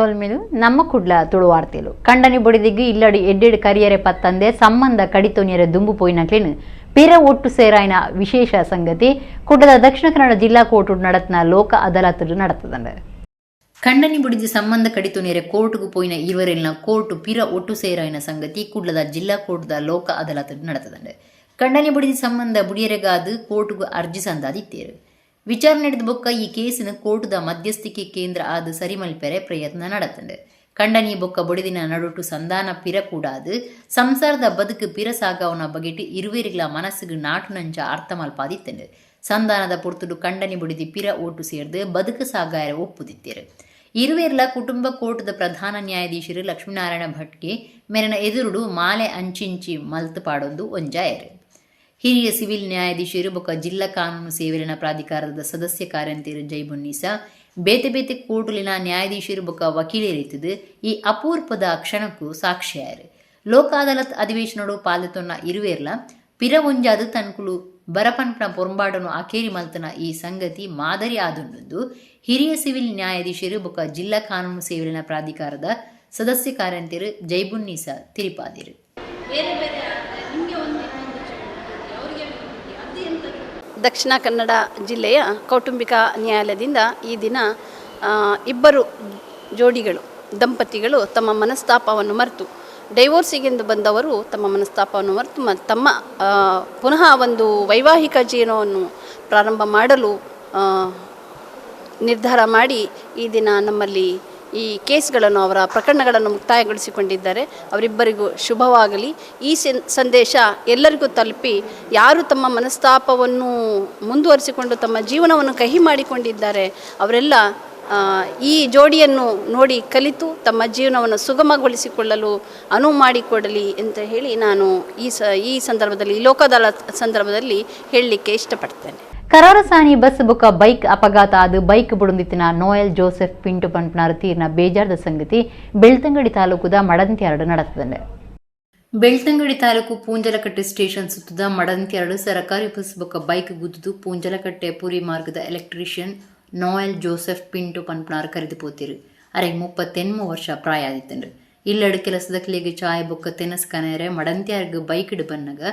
ಸೋಲ್ಮಿಲು ನಮ್ಮ ಕುಡ್ಲ ತುಳುವಾರ್ತೆಲು ಕಂಡನಿ ಬೊಡಿದಿಗ್ಗಿ ಇಲ್ಲಡಿ ಎಡ್ಡೆಡು ಕರಿಯರೆ ಪತ್ತಂದೆ ಸಂಬಂಧ ಕಡಿತೊನಿಯರೆ ದುಂಬು ಪೋಯಿನಕ್ಲಿನ್ ಪಿರ ಒಟ್ಟು ಸೇರಾಯಿನ ವಿಶೇಷ ಸಂಗತಿ ಕುಡ್ಲದ ದಕ್ಷಿಣ ಕನ್ನಡ ಜಿಲ್ಲಾ ಕೋರ್ಟ್ ನಡತ್ನ ಲೋಕ ಅದಾಲತ್ ನಡತದಂಡ ಕಂಡನಿ ಬುಡಿದಿ ಸಂಬಂಧ ಕಡಿತೊನಿಯರೆ ಕೋರ್ಟ್ಗೂ ಪೋಯಿನ ಇರುವರೆಲ್ನ ಕೋರ್ಟ್ ಪಿರ ಒಟ್ಟು ಸೇರಾಯಿನ ಸಂಗತಿ ಕುಡ್ಲದ ಜಿಲ್ಲಾ ಕೋರ್ಟ್ದ ಲೋಕ ಅದಾಲತ್ ನಡತದಂಡ ಕಂಡನಿ ಬುಡಿದಿ ಸಂಬಂಧ ಬುಡಿಯರೆಗಾದು ಕೋರ್ಟ್ಗೂ ಅರ್ಜಿ ಸಂದಾದಿತ್ತೇರು ವಿಚಾರಣೆ ನಡೆದ ಬೊಕ್ಕ ಈ ಕೇಸಿನ ಕೋರ್ಟ್ದ ಮಧ್ಯಸ್ಥಿಕೆ ಕೇಂದ್ರ ಆದ ಸರಿಮಲ್ಪೆರೆ ಪ್ರಯತ್ನ ನಡತಂಡೆ ಕಂಡನಿ ಬೊಕ್ಕ ಬೊಡಿದಿನ ನಡುಟು ಸಂಧಾನ ಪಿರ ಕೂಡಾದು ಸಂಸಾರದ ಬದುಕು ಪಿರ ಸಾಗವನ ಬಗೆಟ್ ಇರುವೇರಿಗಳ ಮನಸ್ಸಿಗೆ ನಾಟು ನಂಚ ಅರ್ಥ ಮಲ್ಪಾದಿತ್ತಂಡೆ ಸಂಧಾನದ ಪೊರ್ತುಡು ಕಂಡನಿ ಬೊಡಿದಿ ಪಿರ ಓಟು ಸೇರ್ದು ಬದುಕು ಸಾಗಾಯರ ಒಪ್ಪುದಿತ್ತೇರು ಇರುವೇರ್ಲ ಕುಟುಂಬ ಕೋರ್ಟ್ದ ಪ್ರಧಾನ ನ್ಯಾಯಾಧೀಶರು ಲಕ್ಷ್ಮೀನಾರಾಯಣ ಭಟ್ಗೆ ಮೇರನ ಎದುರುಡು ಮಾಲೆ ಅಂಚಿಂಚಿ ಮಲ್ತು ಪಾಡೊಂದು ಒಂಜಾಯರು ಹಿರಿಯ ಸಿವಿಲ್ ನ್ಯಾಯಾಧೀಶರು ಬೊಕ್ಕ ಜಿಲ್ಲಾ ಕಾನೂನು ಸೇವೆಗಳ ಪ್ರಾಧಿಕಾರದ ಸದಸ್ಯ ಕಾರ್ಯಂತರು ಜೈಬುನ್ನೀಸಾ ಬೇತೆ ಬೇತೆ ಕೋರ್ಟುಲಿನ ನ್ಯಾಯಾಧೀಶರು ಬೊಕ್ಕ ವಕೀಲರಿತ್ತದು ಈ ಅಪೂರ್ವದ ಕ್ಷಣಕ್ಕೂ ಸಾಕ್ಷಿಯಾಯರು ಲೋಕ ಅದಾಲತ್ ಅಧಿವೇಶನಡು ಪಾಲ್ದೊನ್ನ ಇರುವೇರ್ಲ ಪಿರ ಒಂಜಾದು ತನ್ಕುಲು ಬರಪನ್ಪನ ಪೊಂಬಾಡನು ಅಕೇರಿ ಮಲ್ತನ ಈ ಸಂಗತಿ ಮಾದರಿ ಆದುಂಡು ಹಿರಿಯ ಸಿವಿಲ್ ನ್ಯಾಯಾಧೀಶರು ಬೊಕ್ಕ ಜಿಲ್ಲಾ ಕಾನೂನು ಸೇವೆಗಳ ಪ್ರಾಧಿಕಾರದ ಸದಸ್ಯ ಕಾರ್ಯಂತರು ಜೈಬುನ್ನೀಸಾ ತಿರಿಪಾದಿರು. ದಕ್ಷಿಣ ಕನ್ನಡ ಜಿಲ್ಲೆಯ ಕೌಟುಂಬಿಕ ನ್ಯಾಯಾಲಯದಿಂದ ಈ ದಿನ ಇಬ್ಬರು ದಂಪತಿಗಳು ತಮ್ಮ ಮನಸ್ತಾಪವನ್ನು ಮರೆತು ಡೈವೋರ್ಸಿಗೆಂದು ಬಂದವರು ತಮ್ಮ ಮನಸ್ತಾಪವನ್ನು ಮರೆತು ತಮ್ಮ ಪುನಃ ಒಂದು ವೈವಾಹಿಕ ಜೀವನವನ್ನು ಪ್ರಾರಂಭ ಮಾಡಲು ನಿರ್ಧಾರ ಮಾಡಿ ಈ ದಿನ ನಮ್ಮಲ್ಲಿ ಈ ಕೇಸ್ಗಳನ್ನು ಅವರ ಪ್ರಕರಣಗಳನ್ನು ಮುಕ್ತಾಯಗೊಳಿಸಿಕೊಂಡಿದ್ದಾರೆ. ಅವರಿಬ್ಬರಿಗೂ ಶುಭವಾಗಲಿ. ಈ ಸಂದೇಶ ಎಲ್ಲರಿಗೂ ತಲುಪಿ ಯಾರು ತಮ್ಮ ಮನಸ್ತಾಪವನ್ನು ಮುಂದುವರಿಸಿಕೊಂಡು ತಮ್ಮ ಜೀವನವನ್ನು ಕಹಿ ಮಾಡಿಕೊಂಡಿದ್ದಾರೆ ಅವರೆಲ್ಲ ಈ ಜೋಡಿಯನ್ನು ನೋಡಿ ಕಲಿತು ತಮ್ಮ ಜೀವನವನ್ನು ಸುಗಮಗೊಳಿಸಿಕೊಳ್ಳಲು ಅನುವು ಮಾಡಿಕೊಡಲಿ ಅಂತ ಹೇಳಿ ನಾನು ಈ ಸಂದರ್ಭದಲ್ಲಿ ಲೋಕದಾಲತ್ ಸಂದರ್ಭದಲ್ಲಿ ಹೇಳಲಿಕ್ಕೆ ಇಷ್ಟಪಡ್ತೇನೆ. ಕರಾರಸಾನಿ ಬಸ್ ಬೊಕ್ಕ ಬೈಕ್ ಅಪಘಾತ ಆದ ಬೈಕ್ ಬುಡುಂದಿತ್ತಿನ ನೋಯಲ್ ಜೋಸೆಫ್ ಪಿಂಟು ಪಂಪನಾರ್ ತೀರ್ನ ಬೇಜಾರದ ಸಂಗತಿ ಬೆಳ್ತಂಗಡಿ ತಾಲೂಕುದ ಮಡಂತ್ಯಾರಡು ನಡತದಂಡೆ. ಬೆಳ್ತಂಗಡಿ ತಾಲೂಕು ಪೂಂಜಲಕಟ್ಟೆ ಸ್ಟೇಷನ್ ಸುತ್ತದ ಮಡಂತ್ಯಾರಡು ಸರಕಾರಿ ಬಸ್ ಬೊಕ್ಕ ಬೈಕ್ ಗುದ್ದುದು ಪೂಂಜಲಕಟ್ಟೆ ಪುರಿ ಮಾರ್ಗದ ಎಲೆಕ್ಟ್ರಿಷಿಯನ್ ನೋಯಲ್ ಜೋಸೆಫ್ ಪಿಂಟು ಪಂಪನಾರ್ ಕರೆದು ಪೋತಿರು. ಅರೆಗೆ 38 ವರ್ಷ ಪ್ರಾಯ ಆದಿತ್ತಂಡು. ಇಲ್ಲಡು ಕೆಲಸದ ಕ್ಲಿಗೆ ಚಾಯ್ ಬೊಕ್ಕ ತೆನಸ್ಕನೇರೆ ಮಡಂತ್ಯಾರ್ಗ ಬೈಕ್ ಇಡು ಬನ್ನಗ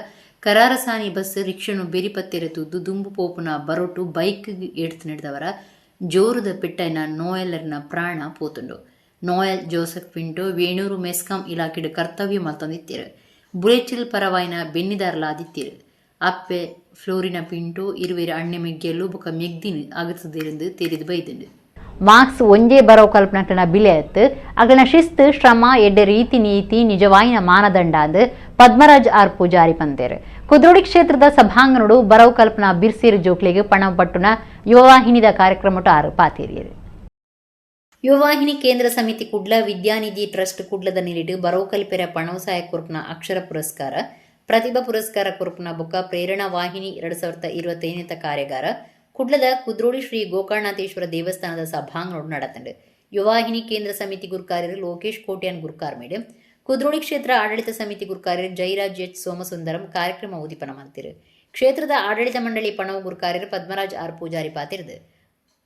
ಕರಾರಸಾನಿ ಬಸ್ ರಿಕ್ಷನು ಬೆರಿಪತ್ತೆರೆ ತುದ್ದು ದುಂಬು ಪೋಪುನ ಬರೋಟು ಬೈಕ್ ಎಡ್ತು ನಡೆದವರ ಜೋರುದ ಪೆಟ್ಟೈನ ನೋಯಲರ್ನ ಪ್ರಾಣ ಪೋತುಂಡು. ನೋಯಲ್ ಜೋಸೆಫ್ ಪಿಂಟು ವೇಣೂರು ಮೆಸ್ಕಾಂ ಇಲಾಖೆಡು ಕರ್ತವ್ಯ ಮಲ್ತೊಂದಿತ್ತಿರು. ಬುಲೆಚಿಲ್ ಪರವಾಯಿನ ಬೆನ್ನಿದಾರಲಾದಿತ್ತಿರು. ಅಪ್ಪೆ ಫ್ಲೋರಿನ ಪಿಂಟು ಇರುವೆರ ಅಣ್ಣೆ ಮೆಗ್ಗೆಲ್ಲು ಬೊಕ ಮೆಗ್ದಿನ ಅಗತದಿருந்து ತೆರಿದು ಬೈದುಂಡು. ಮಾರ್ಕ್ಸ್ ಒಂಜೇ ಬರೋ ಕಲ್ಪನಾ ಬಿಲೆಯತ್ ಅಗಲ ಶಿಸ್ತು ಶ್ರಮ ಎಡ್ಡೆ ರೀತಿ ನೀತಿ ನಿಜವಾಯಿನ ಮಾನದಂಡ ಪದ್ಮರಾಜ್ ಆರ್ ಪೂಜಾರಿ ಪಂತೇರು. ಕುದ್ರೋಡಿ ಕ್ಷೇತ್ರದ ಸಭಾಂಗಣಡು ಬರವು ಕಲ್ಪನಾ ಬಿರ್ಸೀರ್ ಜೋಕ್ಲೆಗೆ ಪಣಪಟ್ಟುನ ಯುವವಾಹಿನಿದ ಕಾರ್ಯಕ್ರಮಟು ಆರು ಪಾತೇರಿಯರು. ಯುವವಾಹಿನಿ ಕೇಂದ್ರ ಸಮಿತಿ ಕುಡ್ಲ ವಿದ್ಯಾನಿಧಿ ಟ್ರಸ್ಟ್ ಕುಡ್ಲದ ನಿಲಿಡು ಬರವು ಕಲ್ಪೆರ ಪಣವಸಾಯ ಕುರ್ಪನ ಅಕ್ಷರ ಪುರಸ್ಕಾರ ಪ್ರತಿಭಾ ಪುರಸ್ಕಾರ ಕುರ್ಪನ ಬೊಕ್ಕ ಪ್ರೇರಣಾ ವಾಹಿನಿ 2025 ಕಾರ್ಯಾಗಾರ ಕುಡ್ಲದ ಕುದ್ರೋಡಿ ಶ್ರೀ ಗೋಕರ್ಣನಾಥೇಶ್ವರ ದೇವಸ್ಥಾನದ ಸಭಾಂಗಣಡು ನಡತಂಡು. ಯುವವಾಹಿನಿ ಕೇಂದ್ರ ಸಮಿತಿ ಗುರುಕಾರ್ಯರು ಲೋಕೇಶ್ ಕೋಟ್ಯಾನ್ ಗುರುಕಾರ್ಮೇಡು ಕುದ್ರೋಡಿ ಕ್ಷೇತ್ರ ಆಡಳಿತ ಸಮಿತಿ ಗುರುಕಾರ್ಯರು ಜೈರಾಜ್ ಎಚ್ ಸೋಮಸುಂದರಂ ಕಾರ್ಯಕ್ರಮ ಉದಿಪನ ಮಾಡ್ತಿರು. ಕ್ಷೇತ್ರದ ಆಡಳಿತ ಮಂಡಳಿ ಪಣವು ಗುರುಕಾರ್ಯರು ಪದ್ಮರಾಜ್ ಆರ್ ಪೂಜಾರಿ ಪಾತಿರ್ದು.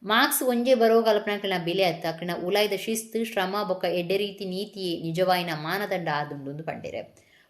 ಮಾರ್ಕ್ಸ್ ಒಂಜೇ ಬರೋ ಕಲ್ಪನಾಕಲಿನ ಬೆಲೆ ಅತ್ತಕ್ಕಿನ ಉಲಾಯ್ದ ಶಿಸ್ತು ಶ್ರಮ ಬೊಕ್ಕ ಎಡ್ಡೆ ರೀತಿ ನೀತಿಯೇ ನಿಜವಾಯಿನ ಮಾನದಂಡ ಆದುಂಡು ಪಂಡಿರೆ.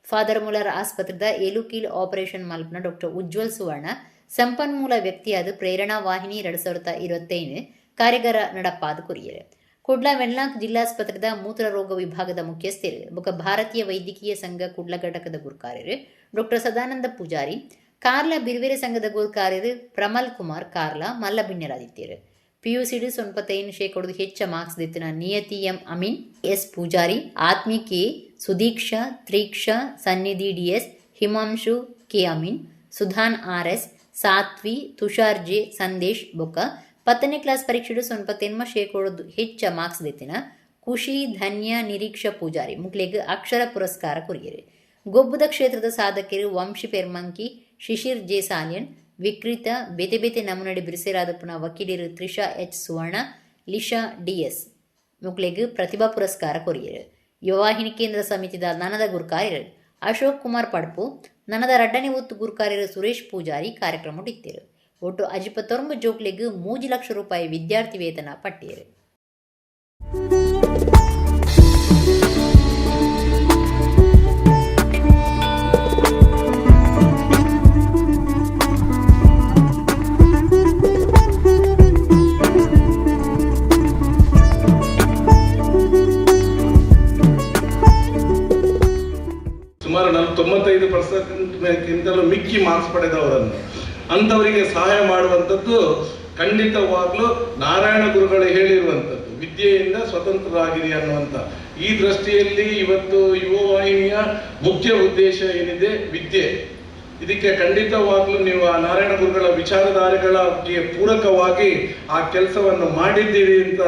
ಫಾದರ್ ಮುಲ್ಲರ್ ಆಸ್ಪತ್ರೆದ ಏಲುಕೀಲ್ ಆಪರೇಷನ್ ಮಲ್ಪನ ಡಾಕ್ಟರ್ ಉಜ್ವಲ್ ಸುವರ್ಣ ಸಂಪನ್ಮೂಲ ವ್ಯಕ್ತಿಯಾದ ಪ್ರೇರಣಾ ವಾಹಿನಿ 2025 ಕಾರ್ಯಾಗಾರ ನಡಪಾದ ಕೊರಿಯರು. ಕುಡ್ಲ ವೆನ್ಲಾಕ್ ಜಿಲ್ಲಾಸ್ಪತ್ರೆದ ಮೂತ್ರರೋಗ ವಿಭಾಗದ ಮುಖ್ಯಸ್ಥರು ಬೊಕ್ಕ ಭಾರತೀಯ ವೈದ್ಯಕೀಯ ಸಂಘ ಕುಡ್ಲ ಘಟಕದ ಗುರುಕಾರ್ಯರು ಡಾಕ್ಟರ್ ಸದಾನಂದ ಪೂಜಾರಿ ಕಾರ್ಲ ಬಿರ್ವೇರೆ ಸಂಘದ ಗುರುಕಾರ್ಯರು ಪ್ರಮಲ್ ಕುಮಾರ್ ಕಾರ್ಲ ಮಲ್ಲಬಿನ್ಯರಾದಿತ್ಯರು. ಪಿಯುಸಿಡು 95% ಹೆಚ್ಚ ಮಾರ್ಕ್ಸ್ ದಿತ್ತಿನ Niyati M Amin S Poojary Athmi K Sudeeksha Threeksha Sannidhi DS Himanshu K Amin Sudhan RS Sathvi Tushar J Sandesh ಬೊಕ್ಕ 10ನೇ ಕ್ಲಾಸ್ ಪರೀಕ್ಷೆಡು 98% ಹೆಚ್ಚ ಮಾರ್ಕ್ಸ್ ದಿತ್ತಿನ ಖುಷಿ ಧನ್ಯ ನಿರೀಕ್ಷಾ ಪೂಜಾರಿ ಮುಕ್ಲೆಗ್ ಅಕ್ಷರ ಪುರಸ್ಕಾರ ಕೊರಿಯರು. ಗೊಬ್ಬುದ ಕ್ಷೇತ್ರದ ಸಾಧಕರು ವಂಶಿ ಪೆರ್ಮಂಕಿ ಶಿಶಿರ್ ಜೆ ಸಾಲಿಯನ್ ವಿಕ್ರಿತ ಬೇತೆ ಬೇತೆ ನಮೂನಡಿ ಬಿರುಸೇರಾದಪ್ಪನ ವಕೀಲರು ತ್ರಿಷಾ ಎಚ್ ಸುವರ್ಣ ಲಿಶಾ ಡಿಎಸ್ ಮುಕ್ಲೆಗ್ ಪ್ರತಿಭಾ ಪುರಸ್ಕಾರ ಕೊರಿಯರು. ಯುವವಾಹಿನಿ ಕೇಂದ್ರ ಸಮಿತಿದ ನನದ ಗುರುಕಾರ್ಯರು ಅಶೋಕ್ ಕುಮಾರ್ ಪಡ್ಪು ನನದ ರಡ್ಡನೇ ಒತ್ತು ಗುರುಕಾರ್ಯರು ಸುರೇಶ್ ಪೂಜಾರಿ ಕಾರ್ಯಕ್ರಮ ಇತ್ತಿರು. ಒಟ್ಟು 59 ಜೋಕ್ಲೆಗ್ 3 ಲಕ್ಷ ರೂಪಾಯಿ ವಿದ್ಯಾರ್ಥಿ ವೇತನ ಪಟ್ಟಿಯರು. 95%ಕ್ಕಿಂತಲೂ ಮಿಕ್ಕಿ ಮಾರ್ಕ್ಸ್ ಪಡೆದವರನ್ನು ಅಂಥವರಿಗೆ ಸಹಾಯ ಮಾಡುವಂಥದ್ದು ಖಂಡಿತವಾಗ್ಲೂ ನಾರಾಯಣ ಗುರುಗಳು ಹೇಳಿರುವಂಥದ್ದು, ವಿದ್ಯೆಯಿಂದ ಸ್ವತಂತ್ರರಾಗಿರಿ ಅನ್ನುವಂಥ. ಈ ದೃಷ್ಟಿಯಲ್ಲಿ ಇವತ್ತು ಯುವವಾಹಿನಿಯ ಮುಖ್ಯ ಉದ್ದೇಶ ಏನಿದೆ, ವಿದ್ಯೆ. ಇದಕ್ಕೆ ಖಂಡಿತವಾಗ್ಲೂ ನೀವು ಆ ನಾರಾಯಣ ಗುರುಗಳ ವಿಚಾರಧಾರೆಗಳಿಗೆ ಪೂರಕವಾಗಿ ಆ ಕೆಲಸವನ್ನು ಮಾಡಿದ್ದೀರಿ ಅಂತ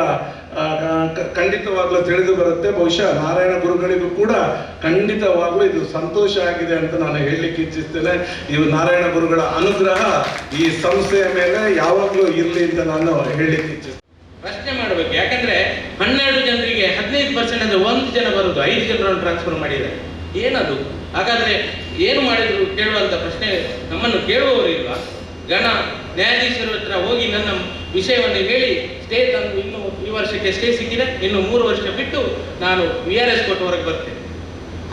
ಖಂಡಿತವಾಗ್ಲೂ ತಿಳಿದು ಬರುತ್ತೆ. ಬಹುಶಃ ನಾರಾಯಣ ಗುರುಗಳಿಗೂ ಕೂಡ ಖಂಡಿತವಾಗ್ಲೂ ಇದು ಸಂತೋಷ ಆಗಿದೆ ಅಂತ ನಾನು ಹೇಳಲಿಕ್ಕೆ ಇಚ್ಛಿಸ್ತೇನೆ. ಇವು ನಾರಾಯಣ ಗುರುಗಳ ಅನುಗ್ರಹ ಈ ಸಂಸ್ಥೆಯ ಮೇಲೆ ಯಾವಾಗಲೂ ಇರಲಿ ಅಂತ ನಾನು ಹೇಳಲಿಕ್ಕೆ ಇಚ್ಛಿಸ್ತೇನೆ. ಪ್ರಶ್ನೆ ಮಾಡಬೇಕು, ಯಾಕಂದ್ರೆ 12 ಜನರಿಗೆ 15% ಅಂದ್ರೆ 1 ಜನ ಬರುದು, 5 ಜನರನ್ನು ಟ್ರಾನ್ಸ್ಫರ್ ಮಾಡಿದ್ದಾರೆ. ಏನದು? ಹಾಗಾದ್ರೆ ಏನು ಮಾಡಿದ್ರು ಕೇಳುವಂತ ಪ್ರಶ್ನೆ ನಮ್ಮನ್ನು ಕೇಳುವವರಿಲ್ವಾ? ಗಣ ನ್ಯಾಯಾಧೀಶರ ಹತ್ರ ಹೋಗಿ ನನ್ನ ವಿಷಯವನ್ನು ಹೇಳಿ ಸ್ಟೇ ತಂದು ಇನ್ನು ಈ ವರ್ಷಕ್ಕೆ ಸ್ಟೇ ಸಿಕ್ಕಿದೆ, ಇನ್ನು 3 ವರ್ಷ ಬಿಟ್ಟು ನಾನು VRS ಕೊಟ್ಟು ಹೊರಗೆ ಬರ್ತೇನೆ.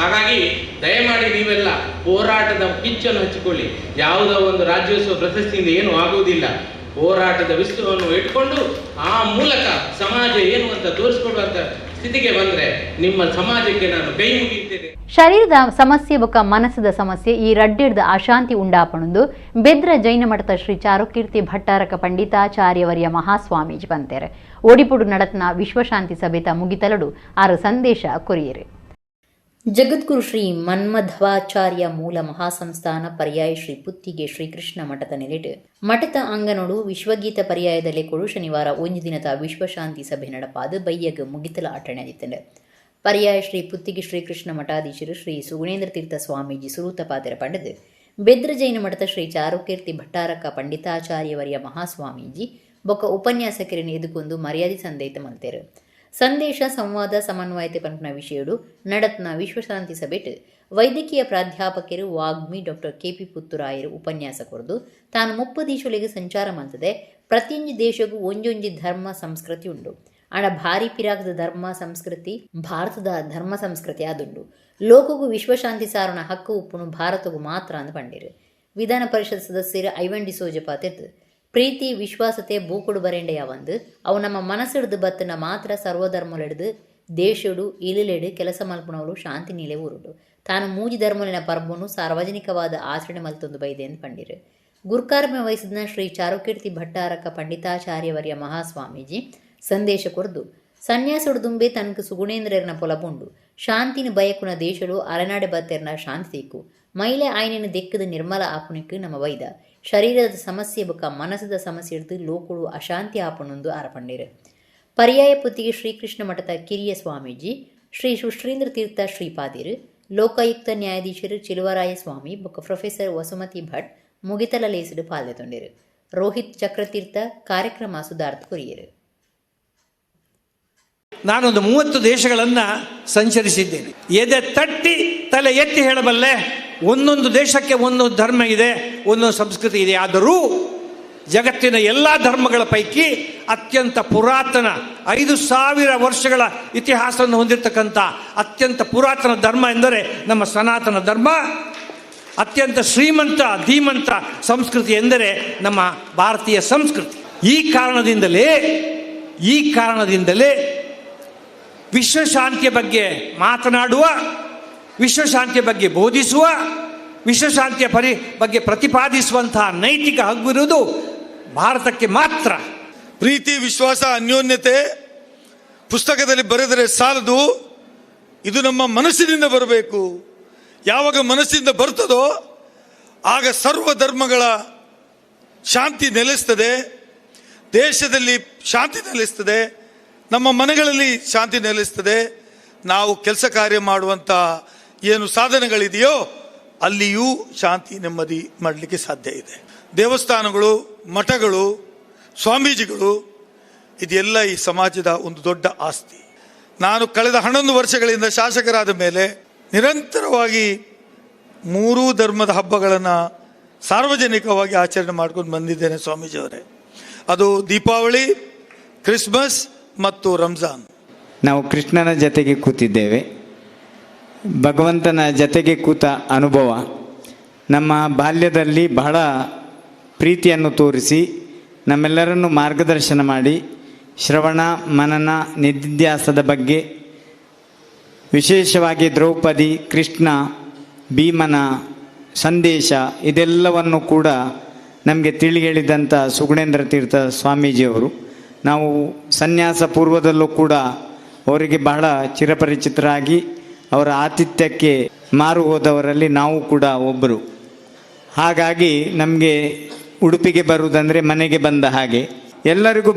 ಹಾಗಾಗಿ ದಯಮಾಡಿ ನೀವೆಲ್ಲ ಹೋರಾಟದ ಕಿಚ್ಚನ್ನು ಹಚ್ಚಿಕೊಳ್ಳಿ. ಯಾವುದೋ ಒಂದು ರಾಜ್ಯೋತ್ಸವ ಪ್ರಶಸ್ತಿಯಿಂದ ಏನೂ ಆಗುವುದಿಲ್ಲ. ಹೋರಾಟದ ವಿಶ್ವವನ್ನು ಇಟ್ಕೊಂಡು ಆ ಮೂಲಕ ಸಮಾಜ ಏನು ಅಂತ ತೋರಿಸ್ಕೊಡುವಂತ ಸ್ಥಿತಿಗೆ ಬಂದ್ರೆ ನಿಮ್ಮ ಸಮಾಜಕ್ಕೆ ನಾನು ಕೈ ಮುಗಿಯುತ್ತೇನೆ. ಶರೀರದ ಸಮಸ್ಯೆ ಬೊಕ್ಕ ಮನಸ್ಸದ ಸಮಸ್ಯೆ ಈ ರಡ್ಡಿಡ್ದ ಅಶಾಂತಿ ಉಂಡಾಪಣುಂದು ಬೆದ್ರ ಜೈನ ಮಠದ ಶ್ರೀ ಚಾರುಕೀರ್ತಿ ಭಟ್ಟಾರಕ ಪಂಡಿತಾಚಾರ್ಯವರ್ಯ ಮಹಾಸ್ವಾಮೀಜಿ ಬಂತೇರೆ ಓಡಿಪುಡು ನಡತ್ನ ವಿಶ್ವಶಾಂತಿ ಸಭೆತ ಮುಗಿತಲಡು ಆರು ಸಂದೇಶ ಕೊರಿಯರೆ. ಜಗದ್ಗುರು ಶ್ರೀ ಮನ್ಮಧ್ವಾಚಾರ್ಯ ಮೂಲ ಮಹಾಸಂಸ್ಥಾನ ಪರ್ಯಾಯ ಶ್ರೀ ಪುತ್ತಿಗೆ ಶ್ರೀಕೃಷ್ಣ ಮಠದ ನೆಲೆಟ್ ಮಠದ ಅಂಗನೋಡು ವಿಶ್ವಗೀತ ಪರ್ಯಾಯದಲ್ಲಿ ಕೊಡು ಶನಿವಾರ 1 ದಿನದ ವಿಶ್ವಶಾಂತಿ ಸಭೆ ನಡಪಾದು ಬೈಯಗ ಮುಗಿತಲ ಆಟಣೆದಿತ್ತಂಡೆ. ಪರ್ಯಾಯ ಶ್ರೀ ಪುತ್ತಿಗೆ ಶ್ರೀಕೃಷ್ಣ ಮಠಾಧೀಶರು ಶ್ರೀ ಸುಗುಣೇಂದ್ರ ತೀರ್ಥ ಸ್ವಾಮೀಜಿ ಸುರೂತಪಾದರ ಪಂಡದು ಬೆದ್ರ ಜೈನ ಮಠದ ಶ್ರೀ ಚಾರುಕೀರ್ತಿ ಭಟ್ಟಾರಕ ಪಂಡಿತಾಚಾರ್ಯವರ್ಯ ಮಹಾಸ್ವಾಮೀಜಿ ಬೊಕ್ಕ ಉಪನ್ಯಾಸಕರನ್ನು ಎದುಕೊಂದು ಮರ್ಯಾದೆ ಸಂದೇತ ಮಲ್ತೇರು. ಸಂದೇಶ ಸಂವಾದ ಸಮನ್ವಯತೆ ಪಂಪನ ವಿಷಯಡು ನಡತ್ನ ವಿಶ್ವಶಾಂತಿ ಸಭೆಟ್ ವೈದ್ಯಕೀಯ ಪ್ರಾಧ್ಯಾಪಕರು ವಾಗ್ಮಿ ಡಾಕ್ಟರ್ KP ಪುತ್ತೂರಾಯರು ಉಪನ್ಯಾಸ ಕೊರದು ತಾನು 30 ದೇಶಗಳಿಗೆ ಸಂಚಾರ ಮಂತದೆ ಪ್ರತಿಯೊಂದು ದೇಶಗೂ ಒಂಜೊಂಜಿ ಧರ್ಮ ಸಂಸ್ಕೃತಿ ಉಂಡು. ಆಡ ಭಾರಿ ಪಿರಾಗದ ಧರ್ಮ ಸಂಸ್ಕೃತಿ ಭಾರತದ ಧರ್ಮ ಸಂಸ್ಕೃತಿ ಆದುಂಡು. ಲೋಕಗೂ ವಿಶ್ವಶಾಂತಿ ಸಾರಣ ಹಕ್ಕು ಉಪ್ಪುನು ಭಾರತಗೂ ಮಾತ್ರ ಅಂದು ಪಂಡಿರು. ವಿಧಾನ ಪರಿಷತ್ ಸದಸ್ಯರು ಐವನ್ ಡಿಸೋಜ ಪಾತೆತ್ ಪ್ರೀತಿ ವಿಶ್ವಾಸತೆ ಬೂಕುಡು ಬರೆಂಡೆಯ ಒಂದು ಅವು ನಮ್ಮ ಮನಸ್ಸಿಡ್ದು ಬತ್ತನ ಮಾತ್ರ ಸರ್ವಧರ್ಮಲೆಡ್ದು ದೇಶಡು ಇಲಿಲೆಡು ಕೆಲಸ ಮಲ್ಪುನವಳು ಶಾಂತಿ ನೀಲೆ ಊರುಡು ತಾನು ಮೂಜಿ ಧರ್ಮಲಿನ ಪರ್ಬನು ಸಾರ್ವಜನಿಕವಾದ ಆಚರಣೆ ಮಲ್ತೊಂದು ಬೈದೆ ಎಂದು ಪಂಡಿರು. ಗುರುಕಾರ್ಮೆ ವಹಿಸಿದ ಶ್ರೀ ಚಾರುಕೀರ್ತಿ ಭಟ್ಟಾರಕ ಪಂಡಿತಾಚಾರ್ಯವರ್ಯ ಮಹಾಸ್ವಾಮೀಜಿ ಸಂದೇಶ ಕೊರದು ಸನ್ಯಾಸುಡುದುಂಬೆ ತನಕ ಸುಗುಣೇಂದ್ರನ ಪೊಲಬುಂಡು ಶಾಂತಿನ ಬಯಕುನ ದೇಶಡು ಅರನಾಡೆ ಬತ್ತೆರ್ನ ಶಾಂತಿ ತೆಕ್ಕು ಮೈಲೆ ಆಯ್ನಿನ ದೆಕ್ಕದ ನಿರ್ಮಲ ಆಪುಣಿக்கு ನಮ್ಮ ವೈದ ಶರೀರದ ಸಮಸ್ಯೆ ಬೊಕ್ಕ ಮನಸ್ಸದ ಸಮಸ್ಯೆ ಹಿಡಿದು ಲೋಕುಡು ಅಶಾಂತಿ ಆಪಣೊಂದು ಆರಪಂಡಿರು. ಪರ್ಯಾಯ ಪುತ್ತಿಗೆ ಶ್ರೀಕೃಷ್ಣ ಮಠದ ಕಿರಿಯ ಸ್ವಾಮೀಜಿ ಶ್ರೀ ಸುಶ್ರೀಂದ್ರ ತೀರ್ಥ ಶ್ರೀಪಾದಿರು ಲೋಕಾಯುಕ್ತ ನ್ಯಾಯಾಧೀಶರು ಚಿಲುವರಾಯ ಸ್ವಾಮಿ ಬೊಕ್ಕ ಪ್ರೊಫೆಸರ್ ವಸುಮತಿ ಭಟ್ ಮುಗಿತಲ ಲೇಸಿಡು ಪಾಲ್ಗೊಂಡಿರು. ರೋಹಿತ್ ಚಕ್ರತೀರ್ಥ ಕಾರ್ಯಕ್ರಮ ಸುಧಾರ್ಥ ಕೊರಿಯರು. ನಾನೊಂದು 30 ದೇಶಗಳನ್ನು ಸಂಚರಿಸಿದ್ದೇನೆ. ಎದೆ ತಟ್ಟಿ ತಲೆ ಎತ್ತಿ ಹೇಳಬಲ್ಲೆ, ಒಂದೊಂದು ದೇಶಕ್ಕೆ ಒಂದೊಂದು ಧರ್ಮ ಇದೆ, ಒಂದೊಂದು ಸಂಸ್ಕೃತಿ ಇದೆ. ಆದರೂ ಜಗತ್ತಿನ ಎಲ್ಲ ಧರ್ಮಗಳ ಪೈಕಿ ಅತ್ಯಂತ ಪುರಾತನ 5000 ವರ್ಷಗಳ ಇತಿಹಾಸವನ್ನು ಹೊಂದಿರತಕ್ಕಂಥ ಅತ್ಯಂತ ಪುರಾತನ ಧರ್ಮ ಎಂದರೆ ನಮ್ಮ ಸನಾತನ ಧರ್ಮ. ಅತ್ಯಂತ ಶ್ರೀಮಂತ ಧೀಮಂತ ಸಂಸ್ಕೃತಿ ಎಂದರೆ ನಮ್ಮ ಭಾರತೀಯ ಸಂಸ್ಕೃತಿ. ಈ ಕಾರಣದಿಂದಲೇ ವಿಶ್ವಶಾಂತಿಯ ಬಗ್ಗೆ ಮಾತನಾಡುವ, ವಿಶ್ವಶಾಂತಿಯ ಬಗ್ಗೆ ಬೋಧಿಸುವ, ವಿಶ್ವಶಾಂತಿಯ ಬಗ್ಗೆ ಪ್ರತಿಪಾದಿಸುವಂತಹ ನೈತಿಕ ಹಕ್ಕಿರುವುದು ಭಾರತಕ್ಕೆ ಮಾತ್ರ. ಪ್ರೀತಿ, ವಿಶ್ವಾಸ, ಅನ್ಯೋನ್ಯತೆ ಪುಸ್ತಕದಲ್ಲಿ ಬರೆದರೆ ಸಾಲದು, ಇದು ನಮ್ಮ ಮನಸ್ಸಿನಿಂದ ಬರಬೇಕು. ಯಾವಾಗ ಮನಸ್ಸಿನಿಂದ ಬರ್ತದೋ ಆಗ ಸರ್ವ ಧರ್ಮಗಳ ಶಾಂತಿ ನೆಲೆಸ್ತದೆ, ದೇಶದಲ್ಲಿ ಶಾಂತಿ ನೆಲೆಸ್ತದೆ, ನಮ್ಮ ಮನೆಗಳಲ್ಲಿ ಶಾಂತಿ ನೆಲೆಸ್ತದೆ. ನಾವು ಕೆಲಸ ಕಾರ್ಯ ಮಾಡುವಂಥ ಏನು ಸಾಧನೆಗಳಿದೆಯೋ ಅಲ್ಲಿಯೂ ಶಾಂತಿ ನೆಮ್ಮದಿ ಮಾಡಲಿಕ್ಕೆ ಸಾಧ್ಯ ಇದೆ. ದೇವಸ್ಥಾನಗಳು, ಮಠಗಳು, ಸ್ವಾಮೀಜಿಗಳು ಇದೆಲ್ಲ ಈ ಸಮಾಜದ ಒಂದು ದೊಡ್ಡ ಆಸ್ತಿ. ನಾನು ಕಳೆದ 11 ವರ್ಷಗಳಿಂದ ಶಾಸಕರಾದ ಮೇಲೆ ನಿರಂತರವಾಗಿ 3 ಧರ್ಮದ ಹಬ್ಬಗಳನ್ನು ಸಾರ್ವಜನಿಕವಾಗಿ ಆಚರಣೆ ಮಾಡ್ಕೊಂಡು ಬಂದಿದ್ದೇನೆ ಸ್ವಾಮೀಜಿಯವರೇ. ಅದು ದೀಪಾವಳಿ, ಕ್ರಿಸ್ಮಸ್ ಮತ್ತು ರಂಜಾನ್. ನಾವು ಕೃಷ್ಣನ ಜೊತೆಗೆ ಕೂತಿದ್ದೇವೆ. ಭಗವಂತನ ಜೊತೆಗೆ ಕೂತ ಅನುಭವ ನಮ್ಮ ಬಾಲ್ಯದಲ್ಲಿ ಬಹಳ ಪ್ರೀತಿಯನ್ನು ತೋರಿಸಿ ನಮ್ಮೆಲ್ಲರನ್ನು ಮಾರ್ಗದರ್ಶನ ಮಾಡಿ ಶ್ರವಣ ಮನನ ನಿಧಿಧ್ಯಾಸದ ಬಗ್ಗೆ, ವಿಶೇಷವಾಗಿ ದ್ರೌಪದಿ, ಕೃಷ್ಣ, ಭೀಮನ ಸಂದೇಶ ಇದೆಲ್ಲವನ್ನು ಕೂಡ ನಮಗೆ ತಿಳಿ ಹೇಳಿದಂಥ ಸುಗುಣೇಂದ್ರ ತೀರ್ಥ ಸ್ವಾಮೀಜಿಯವರು. ನಾವು ಸನ್ಯಾಸ ಪೂರ್ವದಲ್ಲೂ ಕೂಡ ಅವರಿಗೆ ಬಹಳ ಚಿರಪರಿಚಿತರಾಗಿ ಅವರ ಆತಿಥ್ಯಕ್ಕೆ ಮಾರು ಹೋದವರಲ್ಲಿ ನಾವು ಕೂಡ ಒಬ್ಬರು. ಹಾಗಾಗಿ ನಮಗೆ ಉಡುಪಿಗೆ ಬರುವುದಂದರೆ ಮನೆಗೆ ಬಂದ ಹಾಗೆ. ಎಲ್ಲರಿಗೂ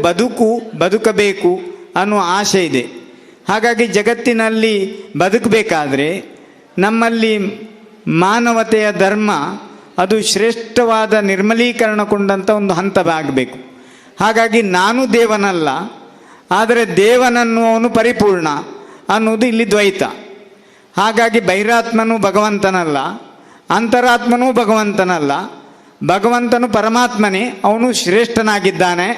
ಬದುಕಬೇಕು ಅನ್ನುವ ಆಸೆ ಇದೆ. ಹಾಗಾಗಿ ಜಗತ್ತಿನಲ್ಲಿ ಬದುಕಬೇಕಾದ್ರೆ ನಮ್ಮಲ್ಲಿ ಮಾನವತೆಯ ಧರ್ಮ ಅದು ಶ್ರೇಷ್ಠವಾದ ನಿರ್ಮಲೀಕರಣಗೊಂಡಂಥ ಒಂದು ಹಂತವಾಗಬೇಕು. ಹಾಗಾಗಿ ನಾನು ದೇವನಲ್ಲ, ಆದರೆ ದೇವನನ್ನುವನು ಪರಿಪೂರ್ಣ ಅನ್ನುವುದು ಇಲ್ಲಿ ದ್ವೈತ. ಹಾಗಾಗಿ ಬೈರಾತ್ಮನೂ ಭಗವಂತನಲ್ಲ, ಅಂತರಾತ್ಮನೂ ಭಗವಂತನಲ್ಲ. ಭಗವಂತನು ಪರಮಾತ್ಮನೇ, ಅವನು ಶ್ರೇಷ್ಠನಾಗಿದ್ದಾನೆ.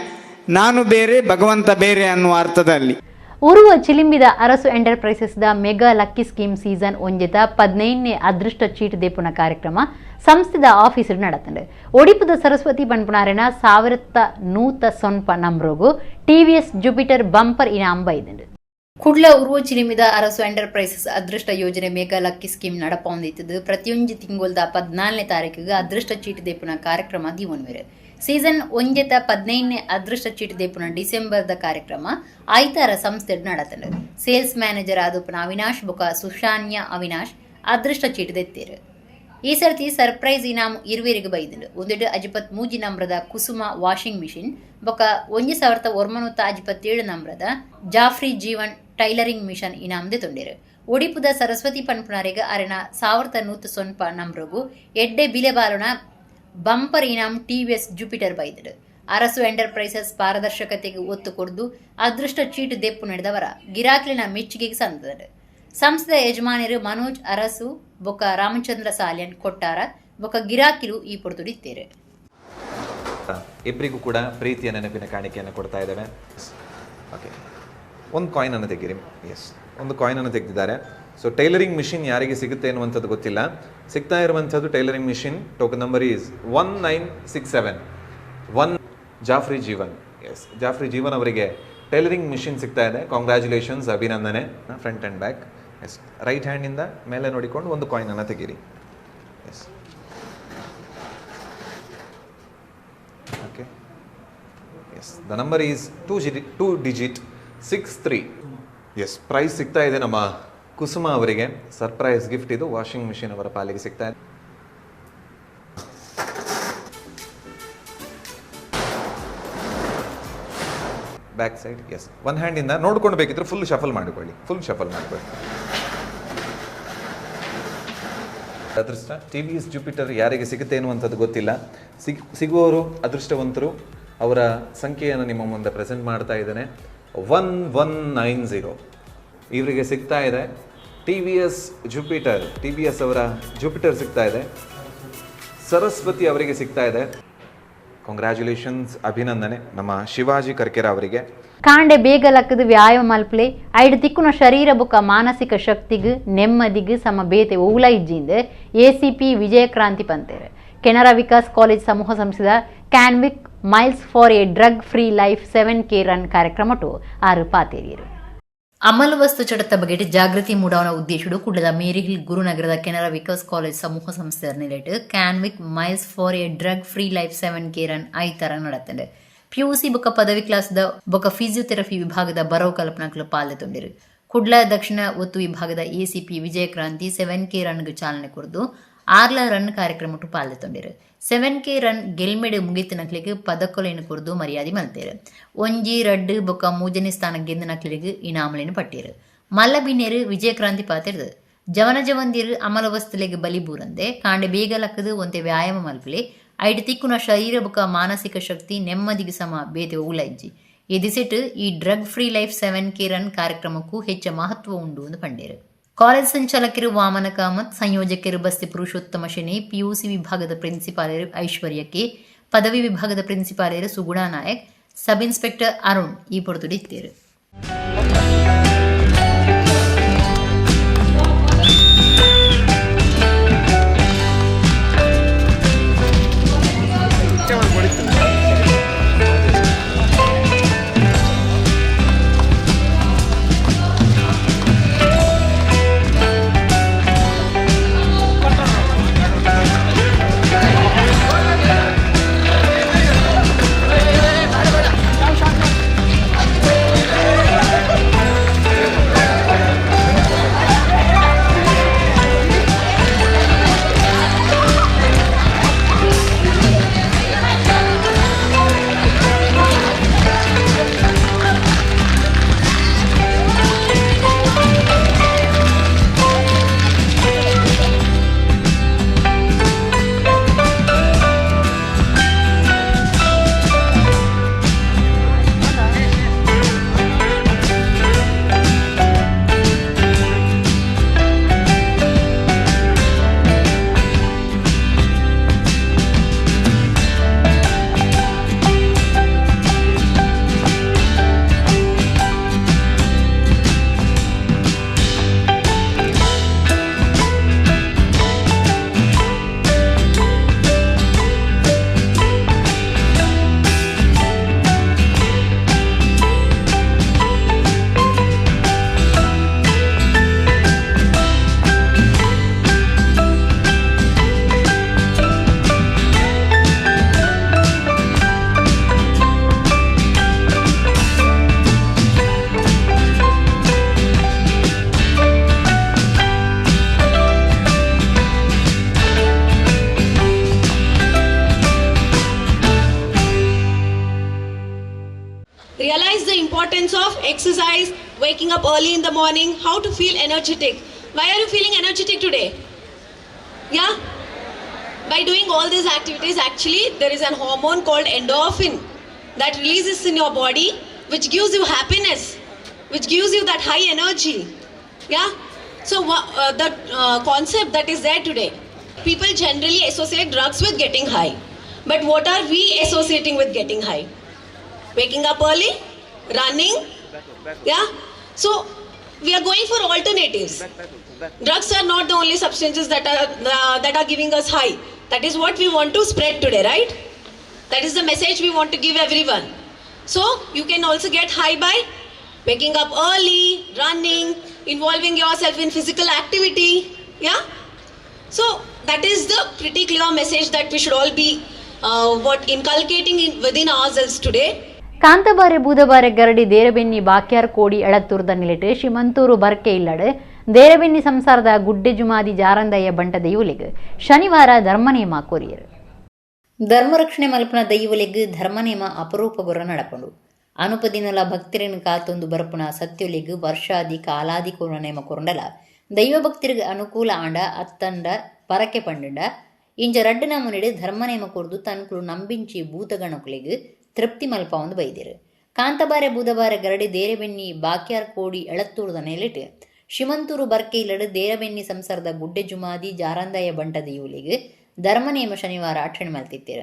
ನಾನು ಬೇರೆ, ಭಗವಂತ ಬೇರೆ ಅನ್ನುವ ಅರ್ಥದಲ್ಲಿ. ಉರುವ ಚಿಲಿಂಬಿದ ಅರಸು ಎಂಟರ್ಪ್ರೈಸಸ್ದ ಮೆಗಾ ಲಕ್ಕಿ ಸ್ಕೀಮ್ ಸೀಸನ್ 1 15ನೇ ಅದೃಷ್ಟ ಚೀಟ್ ದೇಪುನ ಕಾರ್ಯಕ್ರಮ ಸಂಸ್ಥೆದ ಆಫೀಸರ್ നടത്തുന്നുണ്ട്. ಒಡಿಪುದ ಸರಸ್ವತಿ ಪನ್ಪುನಾರೆನ 1100 ಸೊನ್ಪ ನಂಬ್ರೋಗು ಟಿವಿಎಸ್ ಜುಪಿಟರ್ ಬಂಪರ್ ಇನಾಮ್ ಬೈದುಂಡು. ಕುಡ್ಲ ಉರುವ ಚಿಲಿಮಿದ ಅರಸು ಎಂಟರ್ಪ್ರೈಸಸ್ ಅದೃಷ್ಟ ಯೋಜನೆ ಮೆಗಾ ಲಕ್ಕಿ ಸ್ಕೀಮ್ ನಡಪೊಂದಿತ್ತು. ಪ್ರತಿಯೊಂದು ತಿಂಗೊಲ್ದ 14ನೇ ತಾರೀಕಿಗೆ ಅದೃಷ್ಟ ಚೀಟ್ ದೇಪುನ ಕಾರ್ಯಕ್ರಮ ದಿವನ್ವೇರು. ಸೀಸನ್ 1 15ನೇ ಅದೃಷ್ಟ ಚೀಟ್ ದೇಪುನ ಡಿಸೆಂಬರ್ದ ಕಾರ್ಯಕ್ರಮ ಐತಾರ ಸಂಸ್ಥೆ നടത്തുന്നുണ്ട്. ಸೇಲ್ಸ್ ಮ್ಯಾನೇಜರ್ ಆದಪ್ಪನ ಅವಿನಾಶ್ ಬೊಕ ಸುಶಾನ್ಯ ಅವಿನಾಶ್ ಅದೃಷ್ಟ ಚೀಟ್ ದೆತ್ತೇರು. ಈ ಸರ್ತಿ ಸರ್ಪ್ರೈಸ್ ಇನಾಮ್ ಇರುವೆರಿಗೆ ಬೈದುಂಡು. 153 ನಂಬರದ ಕುಸುಮ ವಾಷಿಂಗ್ ಮಿಷಿನ್ ಬೊಕ 1957 ನಂಬರದ ಜಾಫ್ರಿ ಜೀವನ್ ಟೈಲರಿಂಗ್ ಮಿಷನ್ ಇನಾಮ್ ದೆತೊಂಡೇರು. ಒಡಿಪುದ ಸರಸ್ವತಿ ಪನ್ಪುನಾರೆಗ ಅರೆನ 1100 ಸೊನ್ಪ ನಂಬ್ರಗು ಎಡ್ಡೆ ಬಿಲೆ ಬಾಲುನ ಬಂಪರ್ ಇನಾಮ್ ಟಿವಿಎಸ್ ಜುಪಿಟರ್ ಬೈದುಂಡು. ಅರಸು ಎಂಟರ್ಪ್ರೈಸಸ್ ಪಾರದರ್ಶಕತೆಗೆ ಒತ್ತು ಕೊಡ್ದು ಅದೃಷ್ಟ ಚೀಟ್ ದೆಪ್ಪು ನಡೆದವರ ಗಿರಾಕಿಲಿನ ಮೆಚ್ಚುಗೆಗೆ ಸಂದದರು. ಸಂಸ್ಥೆಯ ಯಜಮಾನರು ಮನೋಜ್ ಅರಸು ಬೊಕ ರಾಮಚಂದ್ರ ಸಾಲ್ಯನ್ ಕೊಟ್ಟಾರ ಬೊಕ ಗಿರಾಕಿಲು ಈ ಪೊಡ್ದುಡಿತ್ತೇರು. ಇಬ್ಬರಿಗೂ ಕೂಡ ಪ್ರೀತಿಯ ನೆನಪಿನ ಕಾಣಿಕೆಯನ್ನು ಕೊಡ್ತಾ ಇದ್ದೇವೆ. ಓಕೆ, ಒಂದು ಕಾಯಿನನ್ನು ತೆಗೀರಿ. ಎಸ್, ಒಂದು ಕಾಯಿನನ್ನು ತೆಗೆದಿದ್ದಾರೆ. ಸೊ ಟೈಲರಿಂಗ್ ಮಿಷಿನ್ ಯಾರಿಗೆ ಸಿಗುತ್ತೆ ಅನ್ನುವಂಥದ್ದು ಗೊತ್ತಿಲ್ಲ. ಸಿಗ್ತಾ ಇರುವಂಥದ್ದು tailoring machine token number is 1967 1 Jafri Jeevan. Yes, Jafri Jeevan ಅವರಿಗೆ ಟೈಲರಿಂಗ್ ಮಿಷಿನ್ ಸಿಗ್ತಾ ಇದೆ. ಕಾಂಗ್ರ್ಯಾಚುಲೇಷನ್ಸ್, ಅಭಿನಂದನೆ. Front and back. Yes, right ಹ್ಯಾಂಡಿಂದ ಮೇಲೆ ನೋಡಿಕೊಂಡು ಒಂದು ಕಾಯಿನನ್ನು ತೆಗೀರಿ. Yes, okay. Yes, the number is 2 digit 63. ಎಸ್, ಪ್ರೈಸ್ ಸಿಗ್ತಾ ಇದೆ ನಮ್ಮ ಕುಸುಮ ಅವರಿಗೆ. ಸರ್ಪ್ರೈಸ್ ಗಿಫ್ಟ್ ಇದು ವಾಷಿಂಗ್ ಮಿಷಿನ್ ಅವರ ಪಾಲಿಗೆ ಸಿಗ್ತಾ ಇದೆ. Back side. ಎಸ್, ಒಂದು ಹ್ಯಾಂಡಿಂದ ನೋಡ್ಕೊಂಡು ಬೇಕಿದ್ರೆ ಫುಲ್ ಶಫಲ್ ಮಾಡಿಕೊಳ್ಳಿ. ಅದೃಷ್ಟ ಟಿವಿಎಸ್ ಜುಪಿಟರ್ ಯಾರಿಗೆ ಸಿಗುತ್ತೆ ಅನ್ನುವಂಥದ್ದು ಗೊತ್ತಿಲ್ಲ. ಸಿಗುವವರು ಅದೃಷ್ಟವಂತರು. ಅವರ ಸಂಖ್ಯೆಯನ್ನು ನಿಮ್ಮ ಮುಂದೆ ಪ್ರೆಸೆಂಟ್ ಮಾಡ್ತಾ ಇದ್ದೇನೆ. 1190 ಇವರಿಗೆ ಸಿಗ್ತಾ ಇದೆ ಟಿವಿಎಸ್ ಜುಪಿಟರ್. ಟಿವಿಎಸ್ ಅವರ ಜುಪಿಟರ್ ಸಿಗ್ತಾ ಇದೆ. ಸರಸ್ವತಿ ಅವರಿಗೆ ಸಿಗ್ತಾ ಇದೆ. ಕಾಂಗ್ರ್ಯಾಚುಲೇಷನ್ಸ್, ಅಭಿನಂದನೆ ನಮ್ಮ ಶಿವಾಜಿ ಕರ್ಕೆರ ಅವರಿಗೆ. ಕಾಂಡೆ ಬೇಗ ಲಕ್ಕದ ವ್ಯಾಯಾಮ ಮಲ್ಪಲೆ ಐಡು ತಿಕ್ಕುನ ಶರೀರ ಬೊಕ್ಕ ಮಾನಸಿಕ ಶಕ್ತಿಗೆ ನೆಮ್ಮದಿಗೆ ಸಮ ಬೇತೆ ಓಲ ಇಜ್ಜಿಂದ ಎಸಿಪಿ ವಿಜಯಕ್ರಾಂತಿ ಪಂತೇರು. ಕೆನರಾ ವಿಕಾಸ್ ಕಾಲೇಜ್ ಸಮೂಹ ಸಂಸ್ಥೆದ Canvic miles for a drug free life 7K run ಕಾರ್ಯಕ್ರಮಟು 6 ಪಾತೇರಿಯರು. ಅಮಲು ವಸ್ತು ಚಡತ ಬಗೆಟ್ ಜಾಗೃತಿ ಮೂಡವನ ಉದ್ದೇಶಡು ಕುಡ್ಲದ ಮೇರಿಹಿಲ್ ಗುರುನಗರದ ಕೆನರಾ ವಿಕಾಸ್ ಕಾಲೇಜ್ ಸಮೂಹ ಸಂಸ್ಥೆಯ ನಿಲೆಟ್ Canvic miles for a drug free life 7K run ಐತರ ನಡೆತಂಡೆ. ಪಿಯುಸಿ ಬೊಕ್ಕ ಪದವಿ ಕ್ಲಾಸ್ದ ಬೊಕ್ಕ ಫಿಸಿಯೋಥೆರಪಿ ವಿಭಾಗದ ಬರವು ಕಲ್ಪನಾಕಲು ಪಾಲ್ಗೊಂಡಿರು. ಕುಡ್ಲ ದಕ್ಷಿಣ ಒತ್ತು ವಿಭಾಗದ ಎಸಿಪಿ ವಿಜಯಕ್ರಾಂತಿ 7K ರನ್ಗೆ ಚಾಲನೆ ಕೊಡ್ದು 6 ರನ್ ಕಾರ್ಯಕ್ರಮಟು ಪಾಲ್ಗೊಂಡಿರು. 7K ರನ್ ಗೆಲ್ಮೆಡ್ ಮುಗಿತಿನಕ್ಲಿಗೆ ಪದಕೊಲೆಯನ್ನು ಕೊರ್ದು ಮರ್ಯಾದೆ ಮಲ್ತೇರು. 1 2 ಬೊಕ್ಕ 3ನೇ ಸ್ಥಾನ ಗೆದ್ದ ನಕ್ಲಿಗೆ ಇನಾಮಲೇನು ಪಟ್ಟೇರು. ಮಲ್ಲಬಿನ್ನೇರು ವಿಜಯಕ್ರಾಂತಿ ಪಾತಿರ್ದು. ಜವನ ಜವಂದಿರು ಅಮಲ ವಸ್ತುಲೆಗೆ ಬಲಿ ಬೂರಂದೆ ಕಾಂಡೆ ಬೇಗ ಲಕ್ಕದು ಒಂತೆ ವ್ಯಾಯಾಮ ಮಲ್ಪಲೆ ಐಡು ತಿಕ್ಕುನ ಶರೀರ ಬೊಕ್ಕ ಮಾನಸಿಕ ಶಕ್ತಿ ನೆಮ್ಮದಿಗೆ ಸಮ ಬೇತೆ ಉಲೈಜ್ಜಿ ಎದಿಸೆಟ್ ಈ drug free life 7K run ಕಾರ್ಯಕ್ರಮಕ್ಕೂ ಹೆಚ್ಚು ಮಹತ್ವ ಉಂಡು ಎಂದು ಪಂಡೇರು. ಕಾಲೇಜ್ ಸಂಚಾಲಕರು ವಾಮನ ಕಾಮತ್, ಸಂಯೋಜಕರು ಬಸ್ತಿ ಪುರುಷೋತ್ತಮ ಶೆಣೆ, ಪಿಯುಸಿ ವಿಭಾಗದ ಪ್ರಿನ್ಸಿಪಾಲರು ಐಶ್ವರ್ಯಕ್ಕೆ, ಪದವಿ ವಿಭಾಗದ ಪ್ರಿನ್ಸಿಪಾಲರು ಸುಗುಣಾ ನಾಯಕ್, ಸಬ್ ಇನ್ಸ್ಪೆಕ್ಟರ್ ಅರುಣ್ ಈ ಪೊರ್ತುಡಿತ್ತೇರು. waking up early in the morning, how to feel energetic. Why are you feeling energetic today? Yeah? By doing all these activities, actually, there is an hormone called endorphin that releases in your body, which gives you happiness, which gives you that high energy. Yeah? So, the concept that is there today, people generally associate drugs with getting high. But what are we associating with getting high? Waking up early? Running? Yeah? So, we are going for alternatives. Drugs are not the only substances that are giving us high. That is what we want to spread today, right? That is the message we want to give everyone. So, you can also get high by waking up early, running, involving yourself in physical activity. Yeah? So, that is the pretty clear message that we should all be inculcating within ourselves today. Kantabare ಬೂದಬಾರೆ ಗರಡಿ ದೇರಬೆನ್ನಿ ಬಾಕ್ಯಾರ್ ಕೋಡಿ ಎಳತ್ತೂರ್ದ ನಿಲೆಟ್ ಶಿಮಂತೂರು ಬರ್ಕೆ ಇಲ್ಲಡ್ ದೇರಬೆನ್ನಿ ಸಂಸಾರದ ಗುಡ್ಡೆ ಜುಮಾದಿ ಜಾರಂದಯ್ಯ ಬಂಟ ದೈವಲೆಗ್ ಶನಿವಾರ ಧರ್ಮನೇಮ courier ಧರ್ಮರಕ್ಷಣೆ ಮಲ್ಪನ ದೈವಲೆಗ್ ಧರ್ಮನೇಮ ಅಪರೂಪಗೊರ ನಡಪಂಡು ಅನುಪದಿನಲ ಭಕ್ತಿರನ್ ಕಾತೊಂದು ಬರ್ಪುನ ಸತ್ಯೊಲೆಗ್ ವರ್ಷಾದಿ ಕಾಲಾದಿ ಕೋರ ನೇಮ ಕೊರಂಡಲ ದೈವ ಭಕ್ತಿರ್ಗ್ ಅನುಕೂಲ and ಅತ್ತಂಡ ಪರಕೆ ಪಂಡ ಇಂಜ ರಡ್ಡನ ಮುನಿಡೆ ಧರ್ಮನೇಮ ಕೊರ್ದು ತನ್ಕುಲು ನಂಬಿಂಚಿ ಭೂತಗಣಕುಲೆಗ್ ತೃಪ್ತಿ ಮಲ್ಪ ಒಂದು ಬೈದಿರು ಕಾಂತಬಾರೆ ಬೂದಬಾರೆ ಗರಡಿ ದೇರಬೆನ್ನಿ ಬಾಕ್ಯಾರ್ ಕೋಡಿ ಎಳತ್ತೂರ್ದ ನೆಲೆಟ್ ಶಿಮಂತೂರು ಬರ್ಕೆ ಇಲ್ಲಡ್ ದೇರಬೆನ್ನಿ ಸಂಸಾರದ ಗುಡ್ಡೆ ಜುಮಾದಿ ಜಾರಂದಾಯ ಬಂಟ ದೈವಲಿಗ್ ಧರ್ಮನೇಮ ಶನಿವಾರ ಆಚರಣೆ ಮಲ್ತಿತ್ತೀರ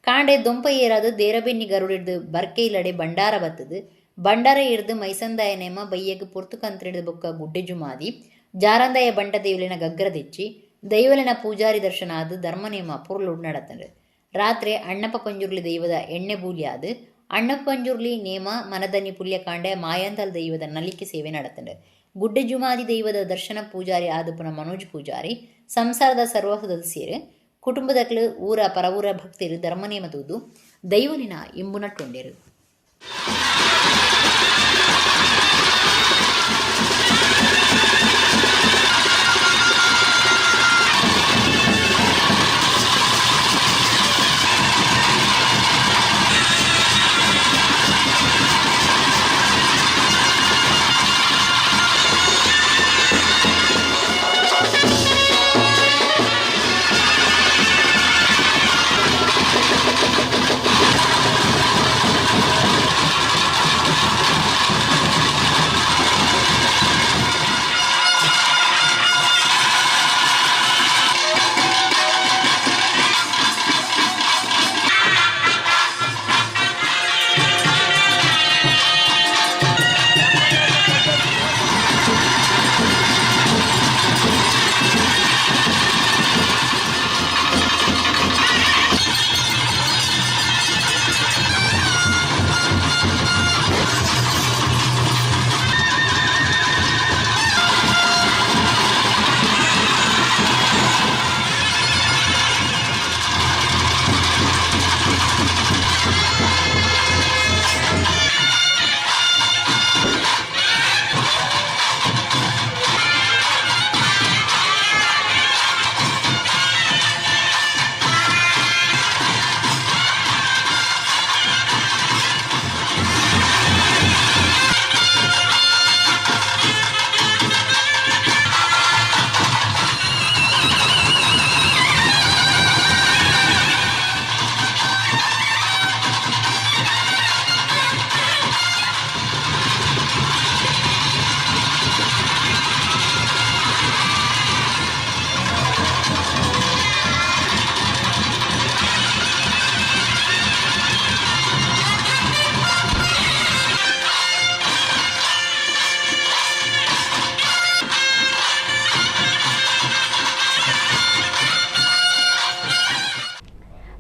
ಕಾಂಡೆ ದೊಂಪ ಏರಾದು ದೇರಬೆನ್ನಿ ಗರುಡಿಡ್ದು ಬರ್ಕೆ ಇಲ್ಲಡೆ ಬಂಡಾರ ಬತ್ತದು ಬಂಡಾರ ಇಡ್ದು ಮೈಸಂದಾಯ ನೇಮ ಬಯ್ಯಗ್ ಪುರ್ತುಕಂತ್ರಿಡ್ದು ಬೊಕ್ಕ ಗುಡ್ಡೆ ಜುಮಾದಿ ಜಾರಂದಾಯ ಬಂಟ ದೈವಲಿನ ಗಗ್ಗರ ತೆಚ್ಚಿ ದೈವಲಿನ ಪೂಜಾರಿ ದರ್ಶನ ಆದು ಧರ್ಮನೇಮ ಪುರ್ಲುಡ್ ನಡತಂಡು ರಾತ್ರಿ ಅಣ್ಣಪ್ಪ ಪಂಜುರ್ಲಿ ದೈವದ ಎಣ್ಣೆ ಬೂಲಿಯಾದು ಅಣ್ಣಪ್ಪ ಪಂಜುರ್ಲಿ ನೇಮ ಮನದನಿ ಪುಲ್ಯಕಾಂಡೆ ಮಾಯಾಂತಲ್ ದೈವದ ನಲಿಕೆ ಸೇವೆ ನಡತಂಡು ಗುಡ್ಡೆ ಜುಮಾದಿ ದೈವದ ದರ್ಶನ ಪೂಜಾರಿ ಆದುಪುನ ಮನೋಜ್ ಪೂಜಾರಿ ಸಂಸಾರದ ಸರ್ವ ಸದಸ್ಯರು ಕುಟುಂಬದಕ್ಲು ಊರ ಪರವೂರ ಭಕ್ತರು ಧರ್ಮನೇಮ ತೂದು ದೈವಲಿನ ಇಂಬುನಟ್ಟೊಂಡೆರು.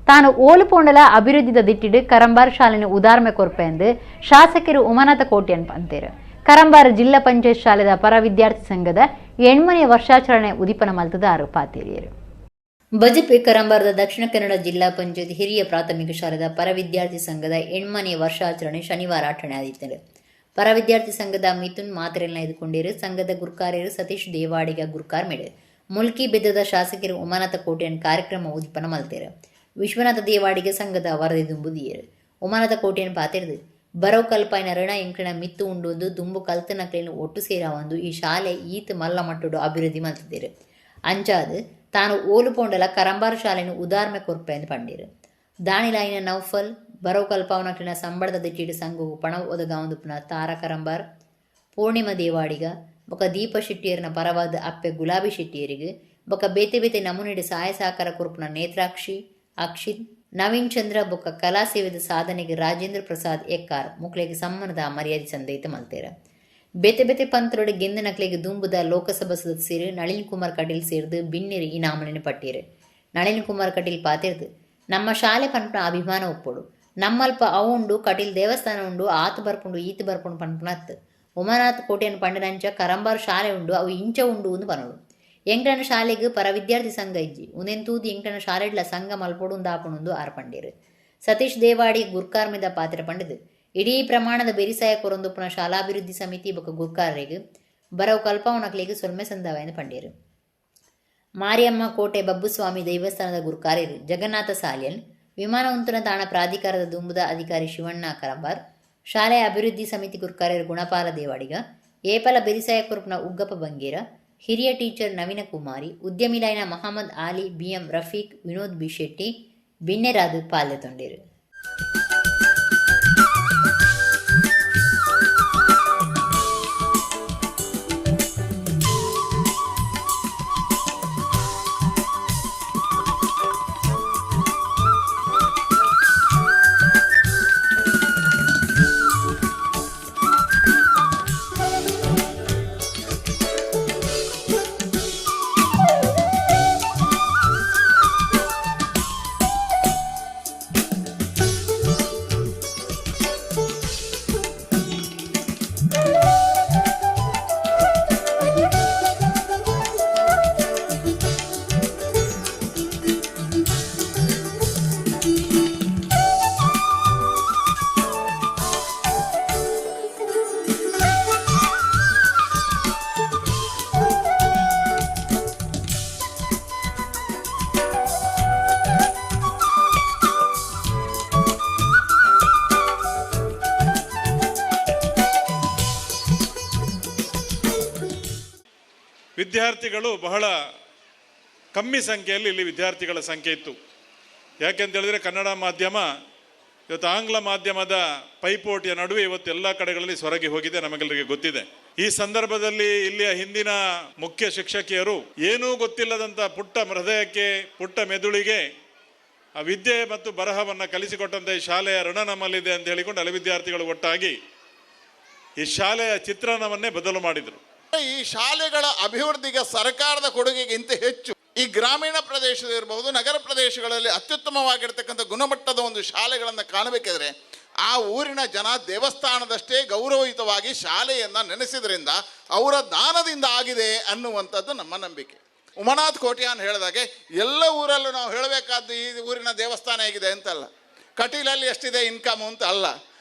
ತಾನು ಓಲುಪೋಂಡಲ ಅಭಿವೃದ್ಧಿದ ದಿಟ್ಟಿಡು ಕರಂಬಾರ್ ಶಾಲೆನ ಉದಾರ್ಮೆ ಕೊರ್ಪೆ ಎಂದು ಶಾಸಕರು ಉಮಾನಾಥ ಕೋಟ್ಯನ್ ಅಂತಾರೆ. ಕರಂಬಾರ್ ಜಿಲ್ಲಾ ಪಂಚಾಯತ್ ಶಾಲೆದ ಪರ ವಿದ್ಯಾರ್ಥಿ ಸಂಘದ 8ನೇ ವರ್ಷಾಚರಣೆ ಉದಿಪನ ಮಲ್ತದಾರು ಪಾತಿರಿಯರು. ಬಜಪೆ ಕರಂಬಾರದ ದಕ್ಷಿಣ ಕನ್ನಡ ಜಿಲ್ಲಾ ಪಂಚಾಯತ್ ಹಿರಿಯ ಪ್ರಾಥಮಿಕ ಶಾಲೆದ ಪರ ವಿದ್ಯಾರ್ಥಿ ಸಂಘದ 8ನೇ ವರ್ಷಾಚರಣೆ ಶನಿವಾರ ಆಚರಣೆ ಆದಿತ್ತು. ಪರ ವಿದ್ಯಾರ್ಥಿ ಸಂಘದ ಮಿಥುನ್ ಮಾತ್ರೆಯನ್ನ ಎದುಕೊಂಡಿರು. ಸಂಘದ ಗುರುಕಾರ್ಯರು ಸತೀಶ್ ದೇವಾಡಿಗ ಗುರುಕಾರ್ ಮೇಡೆ ಮುಲ್ಕಿ ಬೆದ್ದದ ಶಾಸಕರು ಉಮಾನಾಥ ಕೋಟ್ಯನ್ ಕಾರ್ಯಕ್ರಮ ಉದಿಪನ ಮಲ್ತೇರು. ವಿಶ್ವನಾಥ ದೇವಾಡಿಗೆ ಸಂಘದ ವರದಿ ದುಂಬುದಿಯರು. ಉಮಾನಾಥ ಕೋಟ್ಯನ್ ಪಾತಿರ್ದು ಬರೋ ಕಲ್ಪಾಯಿನ ಋಣ ಎಂಕಣ ಮಿತ್ತು ಉಂಡು ದುಂಬು ಕಲ್ತನಕ್ಲೇನು ಒಟ್ಟು ಸೇರಾವಂದು ಈ ಶಾಲೆ ಈತ್ ಮಲ್ಲ ಮಟ್ಟುಡು ಅಭಿವೃದ್ಧಿ ಮಲ್ತಿದ್ದೀರು. ಅಂಚಾದು ತಾನು ಓಲು ಪೋಂಡಲ ಕರಂಬಾರ ಶಾಲೆಯನ್ನು ಉದಾರ್ಮೆ ಕೊರ್ಪೆ ಎಂದು ಪಂಡೀರು. ದಾಣಿಲಾಯಿನ ನೌಫಲ್ ಬರೋ ಕಲ್ಪಾವನಕ್ಲಿನ ಸಂಬಳದ ದಿಟ್ಟಿಡು ಸಂಘವು ಪಣವು ಒದಗಾವಂದು ಪುನಃ ತಾರ ಕರಂಬಾರ್, ಪೂರ್ಣಿಮಾ ದೇವಾಡಿಗ ಬೊಕ ದೀಪ ಶೆಟ್ಟಿಯರ್ನ ಪರವಾದ ಅಪ್ಪೆ ಗುಲಾಬಿ ಶೆಟ್ಟಿಯರಿಗೆ ಬೊಕ ಬೇತೆ ಬೇತೆ ನಮೂನೆಡೆ ಸಹಾಯ ಸಹಕಾರ ಕೊರ್ಪುನ ನೇತ್ರಾಕ್ಷಿ, ಅಕ್ಷಿತ್, ನವೀನ್ ಚಂದ್ರ ಬೊಕ ಕಲಾ ಸೇವೆದ ಸಾಧನೆಗೆ ರಾಜೇಂದ್ರ ಪ್ರಸಾದ್ ಎಕ್ಕಾರ್ ಮುಕ್ಲೆಗೆ ಸಮ್ಮಾನದ ಮರ್ಯಾದೆ ಸಂದೈತ ಮಲ್ತೇರ. ಬೇತೆ ಬೇತೆ ಪಂತ್ರೊಡೆ ಗೆಂದ ನಕ್ಲೆಗೆ ದುಂಬುದ ಲೋಕಸಭಾ ಸದಸ್ಯರು ನಳಿನ್ ಕುಮಾರ್ ಕಟೀಲ್ ಸೇರಿದು ಬಿನ್ನೆರಿ ಇನಾಮನೆ ಪಟ್ಟೀರು. ನಳಿನ್ ಕುಮಾರ್ ಕಟೀಲ್ ಪಾತಿರ್ದು ನಮ್ಮ ಶಾಲೆ ಪನ್ಪುನ ಅಭಿಮಾನ ಒಪ್ಪೋಡು, ನಮ್ಮಲ್ಪ ಅವುಂಡು ಕಟೀಲ್ ದೇವಸ್ಥಾನ ಉಂಡು ಆತು ಬರ್ಪುಂಡು ಈತು ಬರ್ಪುಂಡು ಪನ್ಪುನತ್ ಉಮಾನಾಥ್ ಕೋಟೆಯನ್ನು ಪಂಡನಂಚ ಕರಂಬಾರು ಶಾಲೆ ಉಂಡು ಅವು ಇಂಚ ಉಂಡು ಎಂದು ಪನೋಡು. ಎಂಟನ ಶಾಲೆಗೆ ಪರ ವಿದ್ಯಾರ್ಥಿ ಸಂಘ ಇಜ್ಜಿ ಉನೆಂತೂದು ಎಂಟನ ಶಾಲೆಡ್ಲ ಸಂಘ ಮಲ್ಪೋಡು ದಾಪಣುಂದು ಆರ್ಪಂಡೇರು. ಸತೀಶ್ ದೇವಾಡಿ ಗುರ್ಕಾರ್ಮಿದ ಪಾತ್ರ ಪಂಡಿದು ಇಡೀ ಪ್ರಮಾಣದ ಬೆರಿಸಾಯ ಕೊರೊಂದು ಪುನಃ ಶಾಲಾಭಿವೃದ್ಧಿ ಸಮಿತಿ ಬೊಕ ಗುರ್ಕಾರರಿಗೆ ಬರವು ಕಲ್ಪವನಕ್ಲೆಗೆ ಸೊಲ್ಮೆ ಸಂದವೆಂದು ಪಂಡೇರು. ಮಾರಿಯಮ್ಮ ಕೋಟೆ ಬಬ್ಬುಸ್ವಾಮಿ ದೇವಸ್ಥಾನದ ಗುರ್ಕಾರ್ಯರು ಜಗನ್ನಾಥ ಸಾಲ್ಯನ್, ವಿಮಾನ ಉಂತುನ ತಾಣ ಪ್ರಾಧಿಕಾರದ ದುಂಬುದ ಅಧಿಕಾರಿ ಶಿವಣ್ಣ ಕರಂಬಾರ್, ಶಾಲೆಯ ಅಭಿವೃದ್ಧಿ ಸಮಿತಿ ಗುರ್ಕಾರ್ಯರು ಗುಣಪಾಲ ದೇವಾಡಿಗ, ಏಪಲ ಬೆರಿಸಾಯ ಕುರುಪ್ನ ಉಗ್ಗಪ್ಪ ಬಂಗೇರ, ಹಿರಿಯ ಟೀಚರ್ ನವೀನ ಕುಮಾರಿ, ಉದ್ಯಮಿಲಾಯಿನ ಮಹಮ್ಮದ್ ಆಲಿ, ಬಿಎಂ ರಫೀಕ್, ವಿನೋದ್ ಬಿ ಶೆಟ್ಟಿ, ಬಿನ್ನೆರಾದು ಪಾಲ್ಯ ತೊಂಡೇರು. ವಿದ್ಯಾರ್ಥಿಗಳು ಬಹಳ ಕಮ್ಮಿ ಸಂಖ್ಯೆಯಲ್ಲಿ ಇಲ್ಲಿ ವಿದ್ಯಾರ್ಥಿಗಳ ಸಂಖ್ಯೆ ಇತ್ತು. ಯಾಕೆಂತೇಳಿದರೆ ಕನ್ನಡ ಮಾಧ್ಯಮ ಇವತ್ತು ಆಂಗ್ಲ ಮಾಧ್ಯಮದ ಪೈಪೋಟಿಯ ನಡುವೆ ಇವತ್ತು ಎಲ್ಲ ಕಡೆಗಳಲ್ಲಿ ಸೊರಗಿ ಹೋಗಿದೆ, ನಮಗೆಲ್ಲರಿಗೆ ಗೊತ್ತಿದೆ. ಈ ಸಂದರ್ಭದಲ್ಲಿ ಇಲ್ಲಿಯ ಹಿಂದಿನ ಮುಖ್ಯ ಶಿಕ್ಷಕಿಯರು ಏನೂ ಗೊತ್ತಿಲ್ಲದಂಥ ಪುಟ್ಟ ಹೃದಯಕ್ಕೆ ಪುಟ್ಟ ಮೆದುಳಿಗೆ ಆ ವಿದ್ಯೆ ಮತ್ತು ಬರಹವನ್ನು ಕಲಿಸಿಕೊಟ್ಟಂಥ ಈ ಶಾಲೆಯ ಋಣ ನಮ್ಮಲ್ಲಿದೆ ಅಂತ ಹೇಳಿಕೊಂಡು ಎಲ್ಲ ವಿದ್ಯಾರ್ಥಿಗಳು ಒಟ್ಟಾಗಿ ಈ ಶಾಲೆಯ ಚಿತ್ರಣವನ್ನೇ ಬದಲು ಮಾಡಿದರು. ಈ ಶಾಲೆಗಳ ಅಭಿವೃದ್ಧಿಗೆ ಸರ್ಕಾರದ ಕೊಡುಗೆಗಿಂತ ಹೆಚ್ಚು ಈ ಗ್ರಾಮೀಣ ಪ್ರದೇಶದ ಇರಬಹುದು, ನಗರ ಪ್ರದೇಶಗಳಲ್ಲಿ ಅತ್ಯುತ್ತಮವಾಗಿರ್ತಕ್ಕಂಥ ಗುಣಮಟ್ಟದ ಒಂದು ಶಾಲೆಗಳನ್ನು ಕಾಣಬೇಕಾದ್ರೆ ಆ ಊರಿನ ಜನ ದೇವಸ್ಥಾನದಷ್ಟೇ ಗೌರವಯುತವಾಗಿ ಶಾಲೆಯನ್ನು ನೆನೆಸಿದ್ರಿಂದ ಅವರ ದಾನದಿಂದ ಆಗಿದೆ ಅನ್ನುವಂಥದ್ದು ನಮ್ಮ ನಂಬಿಕೆ. ಉಮಾನಾಥ್ ಕೋಟ್ಯಾನ್ ಹೇಳಿದಾಗೆ ಎಲ್ಲ ಊರಲ್ಲೂ ನಾವು ಹೇಳಬೇಕಾದ್ದು ಈ ಊರಿನ ದೇವಸ್ಥಾನ ಹೇಗಿದೆ ಅಂತಲ್ಲ, ಕಟೀಲಲ್ಲಿ ಎಷ್ಟಿದೆ ಇನ್ಕಮ್ ಅಂತ ಅಲ್ಲ,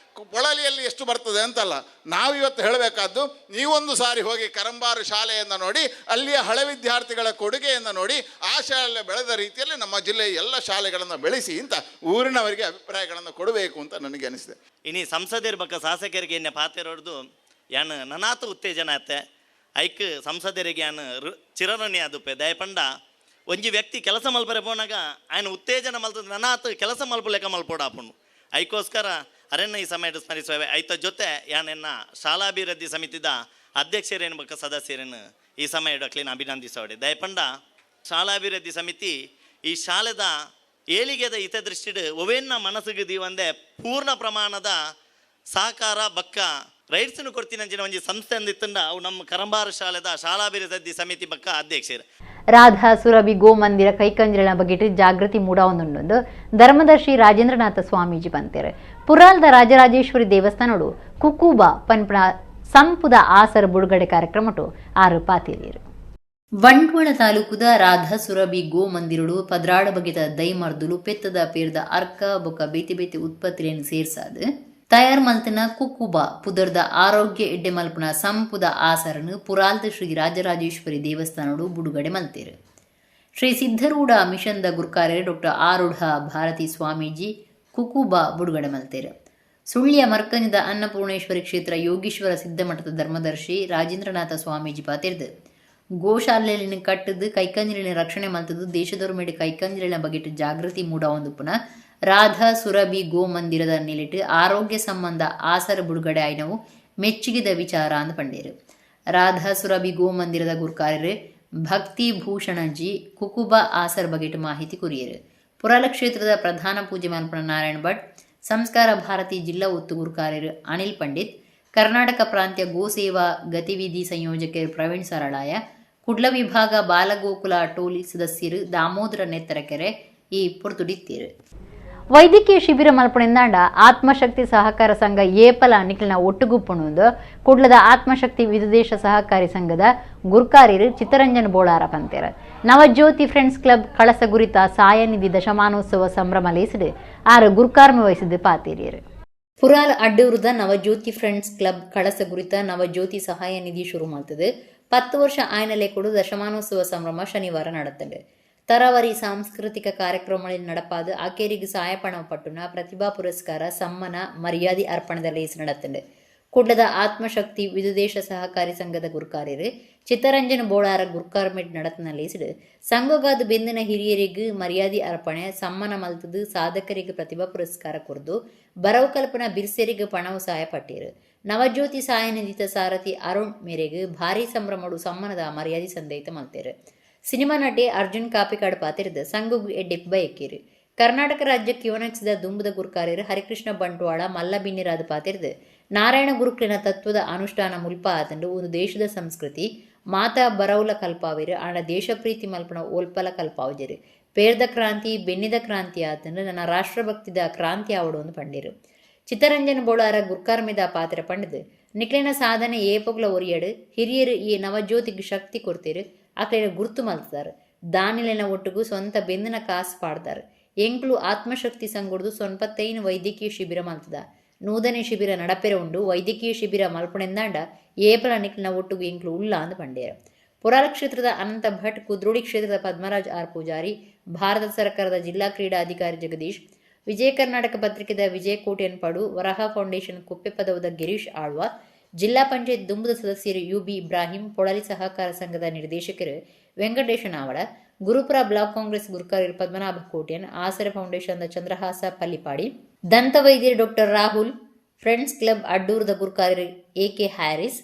ಪೊಳಲಿಯಲ್ಲಿ ಎಷ್ಟು ಬರ್ತದೆ ಅಂತಲ್ಲ. ನಾವಿವತ್ತು ಹೇಳಬೇಕಾದ್ದು ನೀವೊಂದು ಸಾರಿ ಹೋಗಿ ಕರಂಬಾರು ಶಾಲೆಯನ್ನು ನೋಡಿ, ಅಲ್ಲಿಯ ಹಳೆ ವಿದ್ಯಾರ್ಥಿಗಳ ಕೊಡುಗೆಯನ್ನು ನೋಡಿ, ಆ ಶಾಲೆ ಬೆಳೆದ ರೀತಿಯಲ್ಲಿ ನಮ್ಮ ಜಿಲ್ಲೆಯ ಎಲ್ಲ ಶಾಲೆಗಳನ್ನು ಬೆಳೆಸಿ ಅಂತ ಊರಿನವರಿಗೆ ಅಭಿಪ್ರಾಯಗಳನ್ನು ಕೊಡಬೇಕು ಅಂತ ನನಗೆ ಅನಿಸಿದೆ. ಇನ್ನು ಸಂಸದರ ಬಗ್ಗೆ ಶಾಸಕರಿಗೆ ಎನ್ನೆ ಪಾತಿರೋದು ಯಾನು ನನಾತ ಉತ್ತೇಜನ ಆತೆ ಐಕ್ ಸಂಸದರಿಗೆ ಯಾನು ಚಿರರಣಿ ಆದುಪ್ಪೆ ದಯಪಂಡ ಒಂಜಿ ವ್ಯಕ್ತಿ ಕೆಲಸ ಮಲ್ಪರೆ ಪೋನಾಗ ఆయన ಉತ್ತೇಜನ ಮಲ್ತದ ನನಾತ್ ಕೆಲಸ ಮಲ್ಪಲೆಕ ಮಲ್ಪೋಡಾಪುಣು ಐಕೋಸ್ಕರ ಅರಣ್ಯ ಈ ಸಮಯ ಸ್ಮರಿಸುವೆ. ಐತ ಜೊತೆ ಯಾನೆನ್ನ ಶಾಲಾಭಿವೃದ್ಧಿ ಸಮಿತಿದ ಅಧ್ಯಕ್ಷರೇನು ಬಕ್ಕ ಸದಸ್ಯರೇನು ಈ ಸಮಯ ಕ್ಲೀನ್ ಅಭಿನಂದಿಸೋಡೆ ದಯಪಂಡ ಶಾಲಾಭಿವೃದ್ಧಿ ಸಮಿತಿ ಈ ಶಾಲೆದ ಏಳಿಗೆದ ಹಿತದೃಷ್ಟಿಡು ಒವೆನ್ನ ಮನಸ್ಸಿಗೆ ದೀವಂದೆ ಪೂರ್ಣ ಪ್ರಮಾಣದ ಸಹಕಾರ ಬಕ್ಕ ರೈಟ್ಸನ್ನು ಕೊಡ್ತೀನಿ ಅಂಚಿನ ಒಂಜಿ ಸಂಸ್ಥೆ ಅಂದಿತ್ತಂಡ ಅವು ನಮ್ಮ ಕರಂಬಾರ ಶಾಲೆದ ಶಾಲಾಭಿವೃದ್ಧಿ ಸಮಿತಿ ಬಕ್ಕ ಅಧ್ಯಕ್ಷರು. ರಾಧಾ ಸುರಭಿ ಗೋ ಮಂದಿರ ಕೈಕಂಜಲಿನ ಬಗೆಟ್ ಜಾಗೃತಿ ಮೂಡವೊಂದುಂಡು ಧರ್ಮದರ್ಶಿ ರಾಜೇಂದ್ರನಾಥ ಸ್ವಾಮೀಜಿ ಬಂತೇರು. ಪುರಾಲ್ದ ರಾಜರಾಜೇಶ್ವರಿ ದೇವಸ್ಥಾನಡು ಕುಕೂಬ ಪನ್ಪುನ ಸಂಪುದ ಆಸರ ಬುಡುಗಡೆ ಕಾರ್ಯಕ್ರಮಟು ಆರು ಪಾತಿರಿಯರು. ಬಂಟ್ವಾಳ ತಾಲೂಕುದ ರಾಧಾ ಸುರಭಿ ಗೋ ಮಂದಿರಡು ಪದ್ರಾಡ ಬಗೆತ ದೈಮರ್ದುಲು ಪೆತ್ತದ ಪೇರ್ದ ಅರ್ಕ ಬೊಕ ಬೇತಿ ಬೇತಿ ಉತ್ಪತ್ತಿಯನ್ನು ಸೇರ್ಸಾದು ತಯಾರು ಮಲ್ತಿನ ಕುಕ್ಕುಬ ಪುದರ್ದ ಆರೋಗ್ಯ ಎಡ್ಡೆ ಮಲ್ಪನ ಸಂಪುದ ಆಸರನು ಪುರಾಲ್ದ ಶ್ರೀ ರಾಜರಾಜೇಶ್ವರಿ ದೇವಸ್ಥಾನಡು ಬುಡುಗಡೆ ಮಲ್ತೇರು. ಶ್ರೀ ಸಿದ್ಧರೂಢ ಮಿಷನ್ದ ಗುರುಕಾರ್ಯ ಡಾಕ್ಟರ್ ಆರೂಢ ಭಾರತಿ ಸ್ವಾಮೀಜಿ ಕುಕ್ಕುಬ ಬುಡುಗಡೆ ಮಲ್ತೇರು. ಸುಳ್ಯ ಮರ್ಕಂಜದ ಅನ್ನಪೂರ್ಣೇಶ್ವರಿ ಕ್ಷೇತ್ರ ಯೋಗೀಶ್ವರ ಸಿದ್ಧಮಠದ ಧರ್ಮದರ್ಶಿ ರಾಜೇಂದ್ರನಾಥ ಸ್ವಾಮೀಜಿ ಪಾತಿರ್ದು ಗೋಶಾಲೆಯನ್ನು ಕಟ್ಟದು ಕೈಕಂಜಲಿನ ರಕ್ಷಣೆ ಮಲ್ತದ್ದು ದೇಶದವರು ಮೇಡಿ ಕೈಕಂಜಲಿನ ಬಗೆಟ್ ಜಾಗೃತಿ ಮೂಡ ಒಂದು ಪುನಃ ರಾಧಾ ಸುರಭಿ ಗೋ ಮಂದಿರದ ನೆಲೆಟ್ಟು ಆರೋಗ್ಯ ಸಂಬಂಧ ಆಸರ ಬಿಡುಗಡೆ ಆಯ್ನವು ಮೆಚ್ಚುಗಿದ ವಿಚಾರ ಅಂದ್ ಪಂಡೇರು. ರಾಧಾ ಸುರಭಿ ಗೋ ಮಂದಿರದ ಗುರುಕಾರ್ಯರು ಭಕ್ತಿ ಭೂಷಣಜಿ ಕುಕುಬಾ ಆಸರ್ ಬಗೆಟ್ ಮಾಹಿತಿ ಕುರಿಯರು. ಪುರಾಲ ಕ್ಷೇತ್ರದ ಪ್ರಧಾನ ಪೂಜೆ ಮಲ್ಪನ ನಾರಾಯಣ್ ಭಟ್, ಸಂಸ್ಕಾರ ಭಾರತಿ ಜಿಲ್ಲಾ ಒತ್ತುಗುರು ಕಾರ್ಯರು ಅನಿಲ್ ಪಂಡಿತ್, ಕರ್ನಾಟಕ ಪ್ರಾಂತ್ಯ ಗೋ ಸೇವಾ ಗತಿವಿಧಿ ಸಂಯೋಜಕರು ಪ್ರವೀಣ್ ಸರಳಾಯ, ಕುಡ್ಲ ವಿಭಾಗ ಬಾಲಗೋಕುಲ ಟೋಲಿ ಸದಸ್ಯರು ದಾಮೋದರ ನೆತ್ತರಕೆರೆ ಈ ಪುರ್ತುಡಿತ್ತೀರು. ವೈದ್ಯಕೀಯ ಶಿಬಿರ ಮಲ್ಪನೆಂದಾಂಡ ಆತ್ಮಶಕ್ತಿ ಸಹಕಾರ ಸಂಘ ಏಪಲ ನಿಖಿಲ್ನ ಒಟ್ಟುಗುಪ್ಪುಣುವುದು ಕುಡ್ಲದ ಆತ್ಮಶಕ್ತಿ ವಿದುದೇಶ ಸಹಕಾರಿ ಸಂಘದ ಗುರ್ಕಾರ್ಯರು ಚಿತ್ತರಂಜನ್ ಬೋಳಾರ ಪಂತೇರ. ನವಜ್ಯೋತಿ ಫ್ರೆಂಡ್ಸ್ ಕ್ಲಬ್ ಕಳಸ ಗುರಿತ ಸಾಯನಿಧಿ ದಶಮಾನೋತ್ಸವ ಸಂಭ್ರಮ ಲೇಸಿಡು ಆರು ಗುರ್ಕಾರ್ಮ ವಹಿಸಿದ್ದು ಪಾತೀರಿಯರು. ಪುರಾಲ್ ಅಡ್ಡೂರದ ನವಜ್ಯೋತಿ ಫ್ರೆಂಡ್ಸ್ ಕ್ಲಬ್ ಕಳಸ ಗುರಿತ ನವಜ್ಯೋತಿ ಸಹಾಯ ನಿಧಿ ಶುರು ಮಾಡ್ತದೆ. 10 ವರ್ಷ ಆಯ್ನಲೆ ಕೊಡು ದಶಮಾನೋತ್ಸವ ಸಂಭ್ರಮ ಶನಿವಾರ ನಡೆತದೆ. ತರಾವರಿ ಸಾಂಸ್ಕೃತಿಕ ಕಾರ್ಯಕ್ರಮಗಳಲ್ಲಿ ನಡಪಾದ ಆಕೇರಿಗೆ ಸಹಾಯಪಣ ಪಟ್ಟುನ ಪ್ರತಿಭಾ ಪುರಸ್ಕಾರ ಸಮ್ಮನ ಮರ್ಯಾದೆ ಅರ್ಪಣದ ಲೇಸ್ ನಡೆತದೆ. ಕುಡ್ಲದ ಆತ್ಮಶಕ್ತಿ ವಿದುದೇಶ ಸಹಕಾರಿ ಸಂಘದ ಗುರ್ಕಾರ್ಯರು ಚಿತ್ತರಂಜನ್ ಬೋಳಾರ ಗುರ್ಕಾರ್ಮೆಟ್ நடத்தின ಲೇಸಿಡು ಸಂಘಗಾದ ಬೆಂದಿನ ಹಿರಿಯರಿಗೆ ಮರ್ಯಾದೆ ಅರ್ಪಣೆ ಸಮ್ಮನ ಮಲ್ತದು ಸಾಧಕರಿಗೆ ಪ್ರತಿಭಾ ಪುರಸ್ಕಾರ ಕೊರ್ದು ಬರವು ಕಲ್ಪನಾ ಬಿರ್ಸೆರಿಗೆ ಪಣವು ಸಹಾಯ ಪಟ್ಟೀರು. ನವಜ್ಯೋತಿ ಸಹಾಯನಿಧಿತ ಸಾರಥಿ ಅರುಣ್ ಮೇರೆಗೆ ಭಾರೀ ಸಂಭ್ರಮಡು ಸಮ್ಮನದ ಮರ್ಯಾದೆ ಸಂದೇಹಿತ ಮಲ್ತೇರು. ಸಿನಿಮಾ ನಟಿ ಅರ್ಜುನ್ ಕಾಪಿಕಾಡ್ ಪಾತಿರ್ದ ಸಂಘಗೂ ಎಡ್ಡೆಪ್ಪ ಎಕ್ಕಿರು. ಕರ್ನಾಟಕ ರಾಜ್ಯ ಕ್ಯೂನೆಕ್ಸ್ದ ದುಂಬದ ಗುರುಕಾರ್ಯರು ಹರಿಕೃಷ್ಣ ಬಂಟ್ವಾಳ ಮಲ್ಲ ಬಿನ್ನಿರಾದ ಪಾತಿರ್ದು ನಾರಾಯಣ ಗುರುಕ್ಲಿನ ತತ್ವದ ಅನುಷ್ಠಾನ ಮುಲ್ಪ ಆತಂಡು ಒಂದು ದೇಶದ ಸಂಸ್ಕೃತಿ ಮಾತಾ ಬರೌಲ ಕಲ್ಪಾವಿರು ಆಣ ದೇಶ ಪ್ರೀತಿ ಮಲ್ಪನ ಓಲ್ಪಲ ಕಲ್ಪಾವಜರು ಪೇರ್ದ ಕ್ರಾಂತಿ ಬೆನ್ನಿದ ಕ್ರಾಂತಿ ಆತಂಡು ನನ್ನ ರಾಷ್ಟ್ರಭಕ್ತಿದ ಕ್ರಾಂತಿ ಆವಡು ಒಂದು ಪಂಡಿರು. ಚಿತ್ತರಂಜನ್ ಬೋಳಾರ ಗುರ್ಕಾರ್ಮಿದ ಪಾತ್ರ ಪಂಡದು ನಿಕ್ಲಿನ ಸಾಧನೆ ಏಪಗ್ಲ ಒರಿಯಡು ಹಿರಿಯರು ಈ ನವಜ್ಯೋತಿಗೆ ಶಕ್ತಿ ಕೊಡ್ತೀರು ಆಕಲಿನ ಗುರ್ತು ಮಲ್ತಾರೆ. ದಾನಿಲಿನ ಒಟ್ಟಿಗೂ ಸ್ವಂತ ಬೆಂದಿನ ಕಾಸು ಪಾಡ್ತಾರೆ. ಎಂಕ್ಲು ಆತ್ಮಶಕ್ತಿ ಸಂಗುಡ್ದು 95 ವೈದ್ಯಕೀಯ ಶಿಬಿರ ಮಲ್ತದ. ನೂತನ ಶಿಬಿರ ನಡಪೆರ ಉಂಡು ವೈದ್ಯಕೀಯ ಶಿಬಿರ ಮಲ್ಪನೆಂದಾಂಡ ಏಪಲ ನಿಕ್ಲಿನ ಒಟ್ಟಿಗೂ ಎಂಕ್ಲು ಉಲ್ಲ ಅಂದು ಪಂಡೇರ. ಪುರಾಲ ಕ್ಷೇತ್ರದ ಅನಂತ ಭಟ್, ಕುದ್ರೋಳಿ ಕ್ಷೇತ್ರದ ಪದ್ಮರಾಜ್ ಆರ್ ಪೂಜಾರಿ, ಭಾರತ ಸರ್ಕಾರದ ಜಿಲ್ಲಾ ಕ್ರೀಡಾ ಅಧಿಕಾರಿ ಜಗದೀಶ್, ವಿಜಯ ಕರ್ನಾಟಕ ಪತ್ರಿಕೆದ ವಿಜಯ ಕೋಟ್ಯನ್ ಪಡು, ವರಹ ಫೌಂಡೇಶನ್ ಕುಪ್ಪೆ ಪದವದ ಗಿರೀಶ್ ಆಳ್ವ, ಜಿಲ್ಲಾ ಪಂಚಾಯತ್ ದುಂಬದ ಸದಸ್ಯರು ಯುಬಿ ಇಬ್ರಾಹಿಂ, ಪೊಳಲಿ ಸಹಕಾರ ಸಂಘದ ನಿರ್ದೇಶಕರು ವೆಂಕಟೇಶ ನಾವಡ, ಗುರುಪುರ ಬ್ಲಾಕ್ ಕಾಂಗ್ರೆಸ್ ಗುರುಕಾರ್ಯರು ಪದ್ಮನಾಭ ಕೋಟ್ಯನ್, ಆಸರೆ ಫೌಂಡೇಶನ್ದ ಚಂದ್ರಹಾಸ ಪಲ್ಲಿಪಾಡಿ, ದಂತ ವೈದ್ಯರು ಡಾಕ್ಟರ್ ರಾಹುಲ್, ಫ್ರೆಂಡ್ಸ್ ಕ್ಲಬ್ ಅಡ್ಡೂರ್ದ ಗುರುಕಾರ್ಯರು ಎಕೆ ಹ್ಯಾರಿಸ್,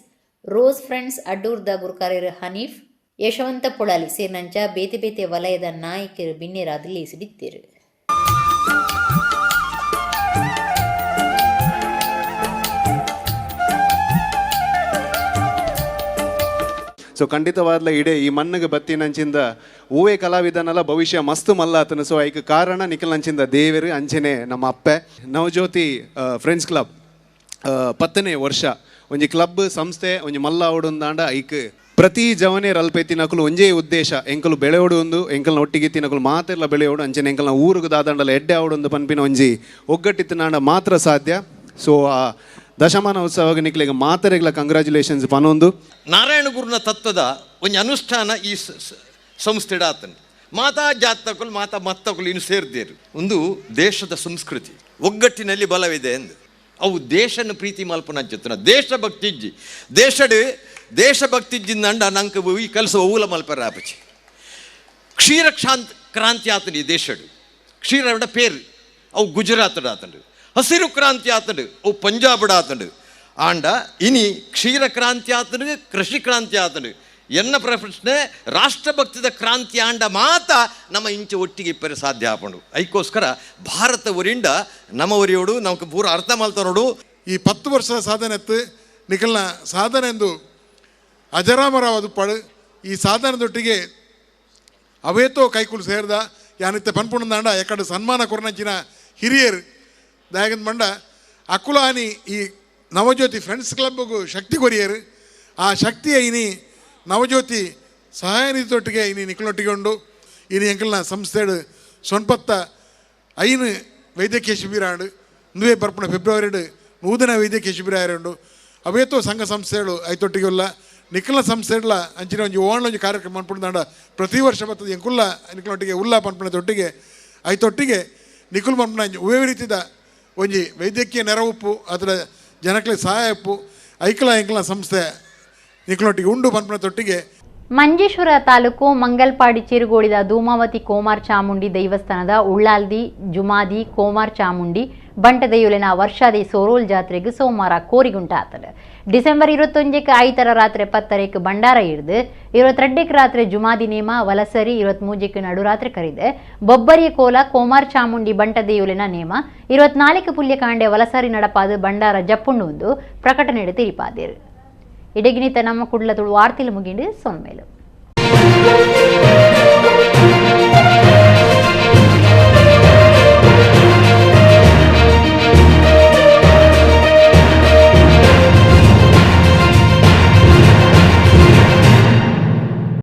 ರೋಸ್ ಫ್ರೆಂಡ್ಸ್ ಅಡ್ಡೂರ್ದ ಗುರುಕಾರ್ಯರು ಹನೀಫ್, ಯಶವಂತ ಪೊಳಲಿ ಸೇರಿನಂಚ ಬೇತೆ ಬೇತೆ ವಲಯದ ನಾಯಕರು ಬಿನ್ನೆರಾದ ಲೇಸಿಡಿತ್ತೇರು. ಸೊ ಖಂಡಿತವಾದ್ಲ ಇಡೇ ಈ ಮಣ್ಣಿಗೆ ಬತ್ತಿನಂಚಿಂದ ಹೂವೇ ಕಲಾವಿದನಲ್ಲ ಭವಿಷ್ಯ ಮಸ್ತ್ ಮಲ್ಲ ಆತನು. ಸೊ ಐಕ್ ಕಾರಣ ನಿಖಿಲಂಚಿಂದ ದೇವರು ಅಂಚನೆ ನಮ್ಮ ಅಪ್ಪೆ. ನವಜ್ಯೋತಿ ಫ್ರೆಂಡ್ಸ್ ಕ್ಲಬ್ 10ನೇ ವರ್ಷ ಒಂಜಿ ಕ್ಲಬ್ ಸಂಸ್ಥೆ ಒಂಜಿ ಮಲ್ಲ ಆವಡೊಂದಾಂಡ ಐಕ್ ಪ್ರತಿ ಜವನೇರು ಅಲ್ಪ ತಿನ್ನಕಲು ಒಂಜೇ ಉದ್ದೇಶ ಎಂಕಲು ಬೆಳೆಯೋಡು ಒಂದು ಎಂಕಲ್ನ ಒಟ್ಟಿಗೆ ತಿನ್ನಕಲು ಮಾತೆಲ್ಲ ಬೆಳೆಯೋಡು ಅಂಚನೆ ಎಂಕಲ್ನ ಊರಿಗೆ ದಾದಂಡಲ್ಲ ಎಡ್ಡೆ ಆವಡೊಂದು ಪನ್ಪಿನ ಒಂಜಿ ಒಗ್ಗಟ್ಟಿತ್ತನಾಂಡ ಮಾತ್ರ ಸಾಧ್ಯ. ಸೊ ಆ ದಶಮಾನ ಉತ್ಸವ ನಿಕ್ಲಿಗೆ ಮಾತರೆಗಳ ಕಂಗ್ರ್ಯಾಚುಲೇಷನ್ಸ್ ಪನೊಂದು. ನಾರಾಯಣ ಗುರುನ ತತ್ವದ ಒಂದು ಅನುಷ್ಠಾನ ಈ ಸಂಸ್ಥೆಡ ಆತನು ಮಾತಾ ಜಾತಕಲು ಮಾತಾ ಮತ್ತಕಲು ಇನ್ನು ಸೇರ್ದೇರು. ಒಂದು ದೇಶದ ಸಂಸ್ಕೃತಿ ಒಗ್ಗಟ್ಟಿನಲ್ಲಿ ಬಲವಿದೆ ಎಂದು ಅವು ದೇಶನ ಪ್ರೀತಿ ಮಲ್ಪನ ಜೊತ್ತನ ದೇಶಭಕ್ತಿಜ್ಜಿ ದೇಶಭಕ್ತಿಜ್ಜಿಂದಂಡ ನಂಗೆ ಈ ಕೆಲಸ ಊಲ ಮಲ್ಪರ ಆಪಚಿ ಕ್ಷೀರ ಕ್ರಾಂತಿ ಆತನು ಈ ದೇಶಡು ಕ್ಷೀರ ಪೇರು ಅವು ಗುಜರಾತಡ ಆತಂಡು ಹಸಿರು ಕ್ರಾಂತಿ ಆತಂಡು ಅವು ಪಂಜಾಬಡ ಆತಂಡು ಆಂಡ ಇನಿ ಕ್ಷೀರ ಕ್ರಾಂತಿ ಆತಂಡು ಕೃಷಿ ಕ್ರಾಂತಿ ಆತಂಡು ಎನ್ನ ಪ್ರಶ್ನೆ ರಾಷ್ಟ್ರಭಕ್ತಿದ ಕ್ರಾಂತಿ ಆಂಡ ಮಾತ ನಮ್ಮ ಇಂಚೆ ಒಟ್ಟಿಗೆ ಇಪ್ಪರೆ ಸಾಧ್ಯ ಆಪಂಡು. ಅದಕ್ಕೋಸ್ಕರ ಭಾರತ ಒರಿಂದ ನಮ್ಮ ಒರಿಯೋಡು ನಮ್ಗೆ ಪೂರ ಅರ್ಥ ಮಾಡ್ತಾ ನೋಡು. ಈ 10 ವರ್ಷದ ಸಾಧನೆ ನಿಖಲ್ನ ಸಾಧನೆ ಎಂದು ಅಜರಾಮರವಾದ ಪಡು ಈ ಸಾಧನೆದೊಟ್ಟಿಗೆ ಅವೇತೋ ಕೈಕುಲು ಸೇರಿದ ಯಾನಿತ್ತ ಪನ್ಪುಣದಾಂಡ ಎಕಡೆ ಸನ್ಮಾನ ಕೊರನಂಚಿನ ಹಿರಿಯರು ದಯಾಗಂದ ಮಂಡ ಅಕುಲಾನಿ ಈ ನವಜ್ಯೋತಿ ಫ್ರೆಂಡ್ಸ್ ಕ್ಲಬ್ಗೂ ಶಕ್ತಿ ಕೊರಿಯರು ಆ ಶಕ್ತಿಯ ಇನಿ ನವಜ್ಯೋತಿ ಸಹಾಯ ನಿಧಿತೊಟ್ಟಿಗೆ ಇನಿ ನಿಖಲೊಟ್ಟಿಗೆ ಉಂಡು ಇನಿ ಎಂಕಲ್ನ ಸಂಸ್ಥೆಡು ಸೊನ್ಪತ್ತ 5 ವೈದ್ಯಕೀಯ ಶಿಬಿರ ಆಂಡು ಇಂದುವೆ ಬರ್ಪಣ ಫೆಬ್ರವರಿಡು ನೂತನ ವೈದ್ಯಕೀಯ ಶಿಬಿರ ಆಯರುಂಡು ಅವೇತೋ ಸಂಘ ಸಂಸ್ಥೆಗಳು ಐತೊಟ್ಟಿಗೆ ಉಲ್ಲ ನಿಖಲ್ನ ಸಂಸ್ಥೆಡ್ಲ ಅಂಚಿನ ಒಂಜಿ ಓಣ್ಲೊಂಜಿ ಕಾರ್ಯಕ್ರಮ ಪನ್ಪುಣದಾಂಡ ಪ್ರತಿ ವರ್ಷ ಬರ್ತದೆ ಎಂಕುಲ್ಲ ನಿಖಲೊಟ್ಟಿಗೆ ಉಲ್ಲ ಪನ್ಪುಣದೊಟ್ಟಿಗೆ ಐತೊಟ್ಟಿಗೆ ನಿಖುಲ್ ಪನ್ಪುಣ ಉವೆ ರೀತಿದ ಒಂಜಿ ವೈದ್ಯಕೀಯ ನೆರವುಪ್ಪು ಅದರ ಜನಕ್ಕೆ ಸಹಾಯ ಉಪ್ಪು ಐಕ್ಲ ಸಂಸ್ಥೆ ನಿಕ್ಲೊಟ್ಟಿಗೆ ಉಂಡು ಪನ್ಪನ ತೊಟ್ಟಿಗೆ ಮಂಜೇಶ್ವರ ತಾಲೂಕು ಮಂಗಲ್ಪಾಡಿ ಚಿರುಗೋಡಿದ ಧೂಮಾವತಿ ಕೋಮಾರ್ ಚಾಮುಂಡಿ ದೈವಸ್ಥಾನದ ಉಳ್ಳಾಲ್ದಿ ಜುಮಾದಿ ಕೋಮಾರ್ ಚಾಮುಂಡಿ ಬಂಟದೆಯುಲಿನ ವರ್ಷಾದಿ ಸೋರೋಲ್ ಜಾತ್ರೆಗೆ ಸೋಮವಾರ ಕೋರಿಗುಂಟಾತದೆ. ಡಿಸೆಂಬರ್ 21ಕ್ಕೆ ಐತರ ರಾತ್ರಿ 10ಕ್ಕೆ ಭಂಡಾರ ಹಿಡಿದು 22ಕ್ಕೆ ರಾತ್ರಿ ಜುಮಾದಿ ನೇಮ ವಲಸರಿ 23ಕ್ಕೆ ನಡುರಾತ್ರಿ ಕರಿದೆ ಬೊಬ್ಬರಿಯ ಕೋಲ ಕೋಮಾರ್ ಚಾಮುಂಡಿ ಬಂಟದೆಯುಲಿನ ನೇಮ 24ಕ್ಕೆ ಪುಲ್ಯಕಾಂಡೆ ವಲಸರಿ ನಡಪಾದು ಭಂಡಾರ ಜಪ್ಪುಂಡು ಒಂದು ಪ್ರಕಟಣೆ ತಿಳಿಪಾದಿರು. ಇಡಗಿನಿತ ನಮ್ಮ ಕುಡ್ಲ ತುಳು ವಾರ್ತೆಲು ಮುಗಿಂಡು ಸೊನ್ಮೇಲು.